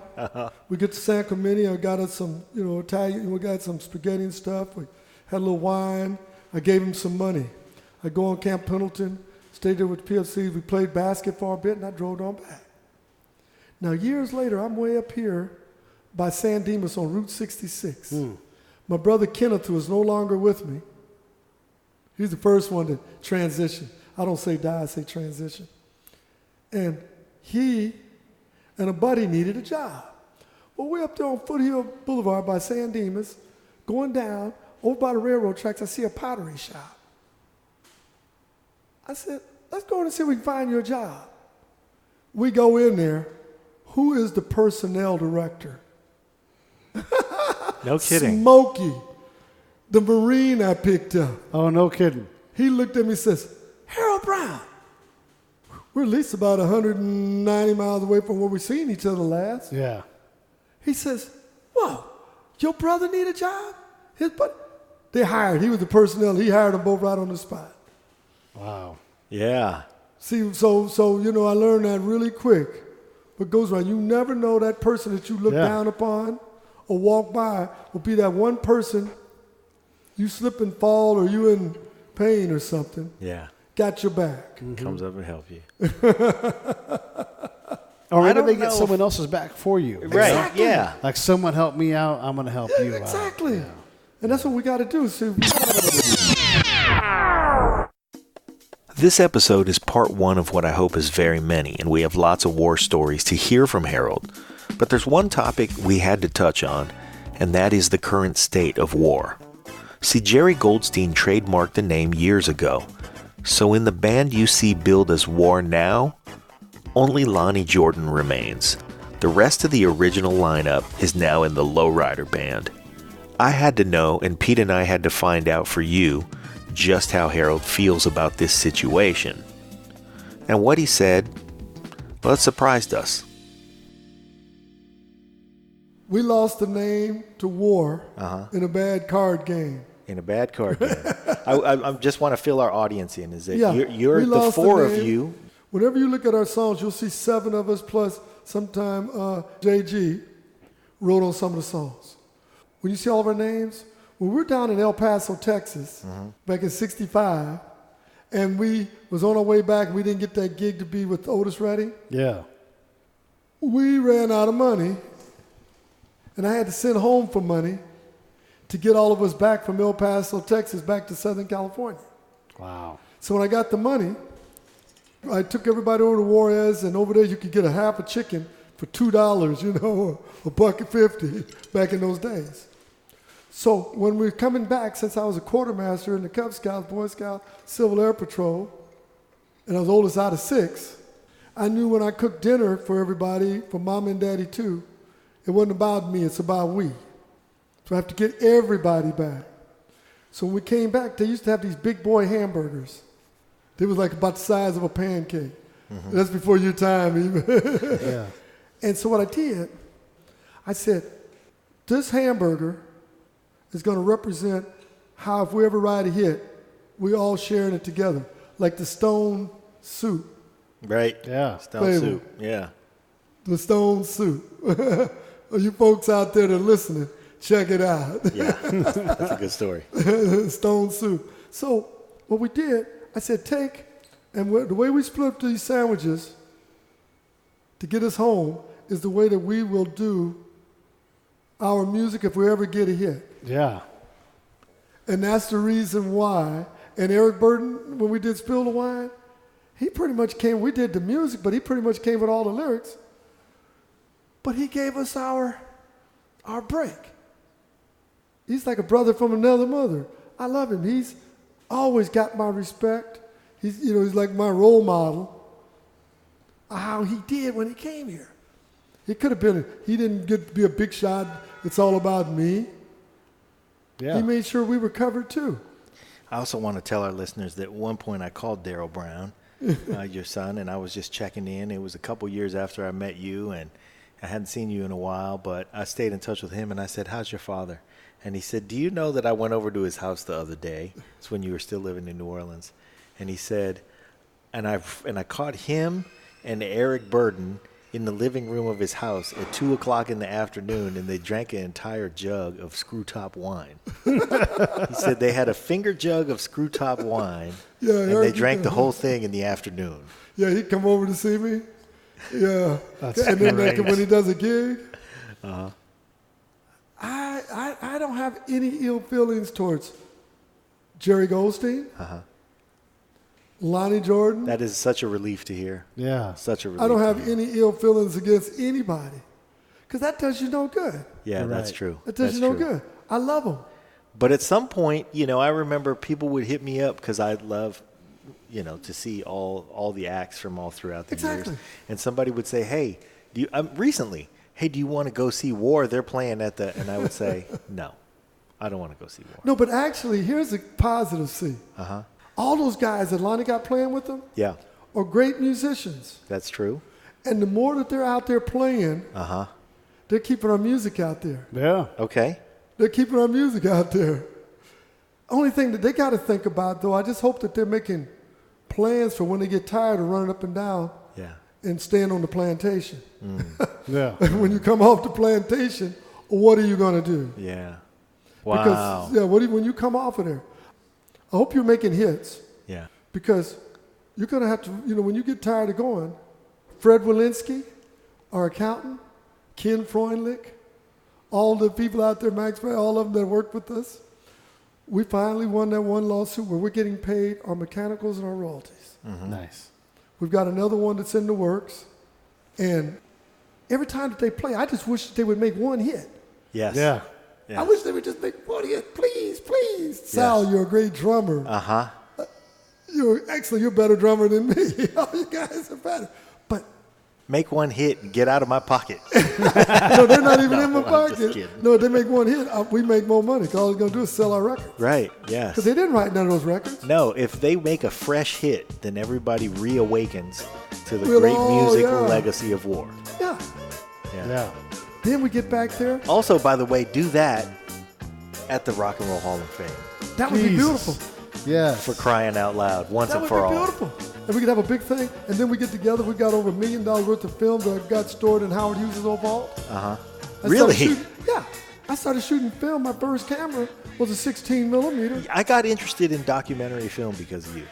Speaker 13: We get to San Clemente. I got us some, Italian. We got some spaghetti and stuff. We had a little wine. I gave him some money. I go on Camp Pendleton, stayed there with the PFCs. We played basketball a bit, and I drove on back. Now, years later, I'm way up here by San Dimas on Route 66. My brother Kenneth, who is no longer with me, he's the first one to transition. I don't say die, I say transition. And he and a buddy needed a job. Well, we're up there on Foothill Boulevard by San Dimas, going down, over by the railroad tracks, I see a pottery shop. I said, let's go in and see if we can find you a job. We go in there. Who is the personnel director?
Speaker 1: No kidding.
Speaker 13: Smokey, the Marine I picked up.
Speaker 12: Oh, no kidding.
Speaker 13: He looked at me and says, Harold Brown. We're at least about 190 miles away from where we seen each other last.
Speaker 12: Yeah.
Speaker 13: He says, whoa, your brother need a job? His buddy, they hired. He was the personnel. He hired them both right on the spot.
Speaker 12: Wow.
Speaker 1: Yeah.
Speaker 13: See, so I learned that really quick. What goes around, you never know that person that you look down upon or walk by will be that one person you slip and fall or you in pain or something.
Speaker 1: Yeah.
Speaker 13: Got your back.
Speaker 1: Comes up and help you.
Speaker 12: Or
Speaker 1: I
Speaker 12: maybe
Speaker 1: don't
Speaker 12: they get
Speaker 1: know
Speaker 12: someone else's back for you.
Speaker 1: Right.
Speaker 13: Exactly.
Speaker 1: Yeah.
Speaker 12: Like someone helped me out, I'm going to help you out.
Speaker 13: Exactly. And that's what we got to do. See,
Speaker 1: This episode is part one of what I hope is very many, and we have lots of war stories to hear from Harold. But there's one topic we had to touch on, and that is the current state of war. See, Jerry Goldstein trademarked the name years ago. So in the band you see billed as War now, only Lonnie Jordan remains. The rest of the original lineup is now in the Lowrider band. I had to know, and Pete and I had to find out for you, just how Harold feels about this situation. And what he said, well, it surprised us.
Speaker 13: we lost the name to war in a bad card game.
Speaker 1: In a bad card game. I just want to fill our audience in. Is that
Speaker 13: Yeah,
Speaker 1: you're
Speaker 13: we
Speaker 1: the
Speaker 13: lost
Speaker 1: four
Speaker 13: the
Speaker 1: of
Speaker 13: name.
Speaker 1: you.
Speaker 13: Whenever you look at our songs, you'll see 7 of us plus sometime JG wrote on some of the songs. When you see all of our names, when we were down in El Paso, Texas, back in '65, and we was on our way back, we didn't get that gig to be with Otis Redding.
Speaker 12: Yeah.
Speaker 13: We ran out of money, and I had to send home for money to get all of us back from El Paso, Texas, back to Southern California.
Speaker 12: Wow.
Speaker 13: So when I got the money, I took everybody over to Juarez, and over there you could get a half a chicken for $2, you know, or $1.50 back in those days. So when we were coming back, since I was a quartermaster in the Cub Scouts, Boy Scouts, Civil Air Patrol, and I was oldest out of 6, I knew when I cooked dinner for everybody, for Mom and Daddy too, it wasn't about me, it's about we. So I have to get everybody back. So when we came back, they used to have these big boy hamburgers. They was like about the size of a pancake. That's before your time even.
Speaker 12: Yeah.
Speaker 13: And so what I did, I said, this hamburger is going to represent how if we ever ride a hit, we all sharing it together, like the Stone soup.
Speaker 1: Right.
Speaker 12: Yeah.
Speaker 1: Stone
Speaker 13: Flavor.
Speaker 1: soup. Yeah.
Speaker 13: The Stone soup. You folks out there that are listening, check it out.
Speaker 1: Yeah. That's a good story.
Speaker 13: Stone soup. So what we did, I said, the way we split up these sandwiches to get us home is the way that we will do our music if we ever get a hit.
Speaker 12: Yeah.
Speaker 13: And that's the reason why. And Eric Burden, when we did Spill the Wine, he pretty much came, we did the music, but he pretty much came with all the lyrics. But he gave us our break. He's like a brother from another mother. I love him. He's always got my respect. He's like my role model. How he did when he came here. He could have been, he didn't get to be a big shot. It's all about me.
Speaker 12: Yeah.
Speaker 13: He made sure we were covered too.
Speaker 1: I also want to tell our listeners that at one point I called Daryl Brown, your son, and I was just checking in. It was a couple years after I met you, and I hadn't seen you in a while, but I stayed in touch with him, and I said, how's your father? And he said, do you know that I went over to his house the other day? It's when you were still living in New Orleans. And he said, and I caught him and Eric Burden in the living room of his house at 2 o'clock in the afternoon, and they drank an entire jug of screw top wine. He said they had a finger jug of screw top wine, and
Speaker 13: Eric,
Speaker 1: they drank the whole thing in the afternoon.
Speaker 13: Yeah, he'd come over to see me. Yeah.
Speaker 12: That's
Speaker 13: and then
Speaker 12: great.
Speaker 13: when he does a gig, I don't have any ill feelings towards Jerry Goldstein, Lonnie Jordan.
Speaker 1: That is such a relief to hear.
Speaker 12: Yeah.
Speaker 1: Such a relief.
Speaker 13: I don't
Speaker 1: to
Speaker 13: have
Speaker 1: hear.
Speaker 13: any ill feelings against anybody because that does you no good.
Speaker 1: Yeah,
Speaker 12: You're
Speaker 1: that's
Speaker 12: right.
Speaker 1: true.
Speaker 13: That does
Speaker 1: That's
Speaker 13: you no
Speaker 1: true.
Speaker 13: good. I love them.
Speaker 1: But at some point, I remember people would hit me up because I'd love, to see all the acts from all throughout the
Speaker 13: Exactly.
Speaker 1: years. And somebody would say, hey, do you want to go see War? They're playing at the, and I would say, no, I don't want to go see War.
Speaker 13: No, but actually, here's a positive see. All those guys that Lonnie got playing with them
Speaker 1: Yeah,
Speaker 13: are great musicians.
Speaker 1: that's true.
Speaker 13: And the more that they're out there playing, they're keeping our music out there.
Speaker 12: Yeah.
Speaker 1: Okay.
Speaker 13: They're keeping our music out there. Only thing that they got to think about, though, I just hope that they're making plans for when they get tired of running up and down and staying on the plantation.
Speaker 12: Yeah.
Speaker 13: When you come off the plantation, what are you going to do?
Speaker 1: Yeah. Wow.
Speaker 13: Because, when you come off of there, I hope you're making hits.
Speaker 1: Yeah.
Speaker 13: Because you're going to have to, when you get tired of going, Fred Walensky, our accountant, Ken Freundlich, all the people out there, Max, all of them that worked with us, we finally won that one lawsuit where we're getting paid our mechanicals and our royalties.
Speaker 12: Mm-hmm. Nice.
Speaker 13: We've got another one that's in the works. And every time that they play, I just wish that they would make one hit.
Speaker 1: Yes.
Speaker 12: Yeah.
Speaker 1: Yes.
Speaker 13: I wish they would just make one hit. Please, please. Yes. Sal, you're a great drummer.
Speaker 1: Uh-huh.
Speaker 13: You're excellent. You're a better drummer than me. All you guys are better. But
Speaker 1: make one hit and get out of my pocket.
Speaker 13: no, they're not even in my
Speaker 1: I'm
Speaker 13: pocket.
Speaker 1: just kidding.
Speaker 13: No, they make one hit. We make more money because all they're going to do is sell our records.
Speaker 1: Right, yes.
Speaker 13: Because they didn't write none of those records.
Speaker 1: No, if they make a fresh hit, then everybody reawakens to the great music legacy of War.
Speaker 13: Yeah.
Speaker 12: Yeah.
Speaker 13: Then we get back there.
Speaker 1: Also, by the way, do that at the Rock and Roll Hall of Fame.
Speaker 13: That would be beautiful.
Speaker 12: Yes.
Speaker 1: For crying out loud, once and for all.
Speaker 13: That would be beautiful. And we could have a big thing. And then we get together. We got over $1 million worth of film that got stored in Howard Hughes' old vault.
Speaker 1: Uh-huh.
Speaker 13: I
Speaker 1: Really?
Speaker 13: I started shooting film. My first camera was a 16 millimeter.
Speaker 1: I got interested in documentary film because of you.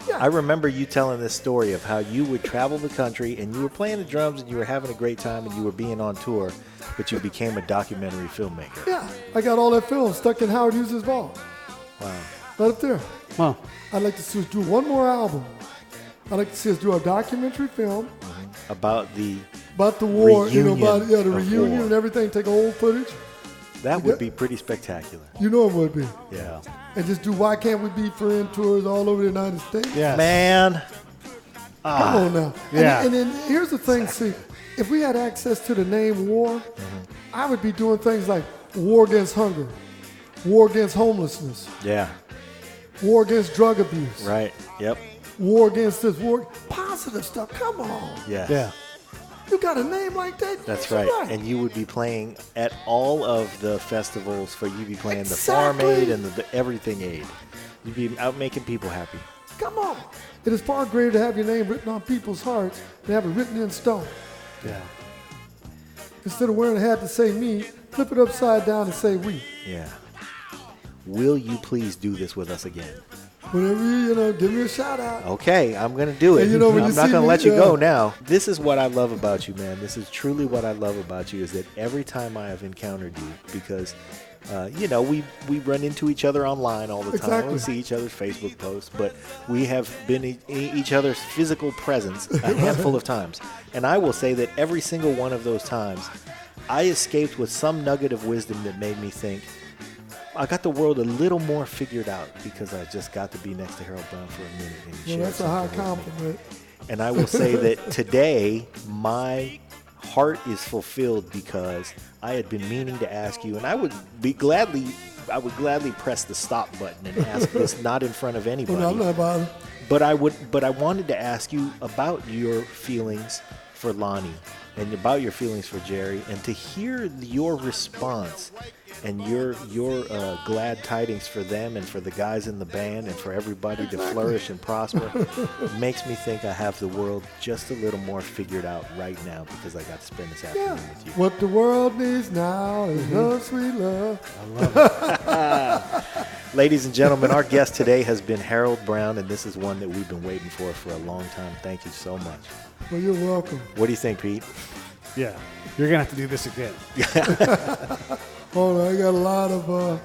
Speaker 13: Yeah.
Speaker 1: I remember you telling this story of how you would travel the country and you were playing the drums and you were having a great time and you were being on tour, but you became a documentary filmmaker.
Speaker 13: Yeah. I got all that film stuck in Howard Hughes' vault.
Speaker 1: Wow.
Speaker 13: Right up there.
Speaker 12: Wow.
Speaker 13: I'd like to see us do one more album. I'd like to see us do a documentary film
Speaker 1: about the
Speaker 13: war,
Speaker 1: reunion
Speaker 13: about the
Speaker 1: of
Speaker 13: reunion
Speaker 1: war.
Speaker 13: and everything. Take old footage.
Speaker 1: That would be pretty spectacular.
Speaker 13: You know it would be.
Speaker 1: Yeah.
Speaker 13: And just do Why Can't We Be Friends tours all over the United States.
Speaker 12: Yes.
Speaker 1: Man.
Speaker 13: Come on now.
Speaker 12: Yeah.
Speaker 13: And then here's the thing. See, if we had access to the name War, I would be doing things like war against hunger, war against homelessness,
Speaker 1: Yeah.
Speaker 13: war against drug abuse,
Speaker 1: Right. Yep.
Speaker 13: war against this, war, positive stuff. Come on.
Speaker 1: Yes.
Speaker 12: Yeah.
Speaker 13: You got a name like that?
Speaker 1: That's
Speaker 13: You're
Speaker 1: right. And you would be playing at all of the festivals you'd be playing the Farm
Speaker 13: Exactly.
Speaker 1: Aid and the Everything Aid. You'd be out making people happy.
Speaker 13: Come on. It is far greater to have your name written on people's hearts than have it written in stone.
Speaker 12: Yeah.
Speaker 13: Instead of wearing a hat to say me, flip it upside down and say we.
Speaker 1: Yeah. Will you please do this with us again?
Speaker 13: Whenever you, give me a shout out.
Speaker 1: Okay, I'm going to do it.
Speaker 13: And when
Speaker 1: I'm
Speaker 13: you
Speaker 1: not
Speaker 13: see
Speaker 1: going to
Speaker 13: me,
Speaker 1: let you go now. This is what I love about you, man. This is truly what I love about you is that every time I have encountered you, because, we run into each other online all the time.
Speaker 13: Exactly.
Speaker 1: We see each other's Facebook posts, but we have been in each other's physical presence a handful of times. And I will say that every single one of those times, I escaped with some nugget of wisdom that made me think, I got the world a little more figured out because I just got to be next to Harold Brown for a minute. And
Speaker 13: Well,
Speaker 1: share
Speaker 13: that's a high
Speaker 1: something with me.
Speaker 13: compliment.
Speaker 1: And I will say that today, my heart is fulfilled because I had been meaning to ask you, and I would gladly press the stop button and ask this not in front of anybody.
Speaker 13: Well, no, I'm not bothered.
Speaker 1: But I wanted to ask you about your feelings for Lonnie and about your feelings for Jerry, and to hear your response and your glad tidings for them and for the guys in the band and for everybody to flourish and prosper makes me think I have the world just a little more figured out right now because I got to spend this afternoon with you.
Speaker 13: What the world needs now is love, sweet love.
Speaker 1: Ladies and gentlemen, our guest today has been Harold Brown, and this is one that we've been waiting for a long time. Thank you so much.
Speaker 13: Well, you're welcome.
Speaker 1: What do you think, Pete?
Speaker 12: Yeah. You're going to have to do this again.
Speaker 13: Hold on, I got a lot of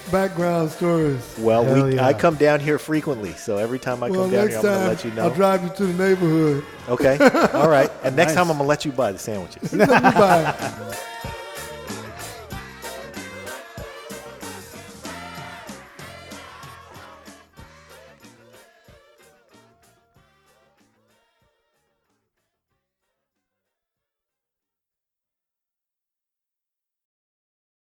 Speaker 13: background stories.
Speaker 1: Well,
Speaker 12: Hell yeah.
Speaker 1: I come down here frequently, so every time I come down here, I'm going to let you know.
Speaker 13: I'll drive you to the neighborhood.
Speaker 1: Okay, all right. And next
Speaker 12: Nice.
Speaker 1: time, I'm going to let you buy the sandwiches.
Speaker 13: Let me buy it.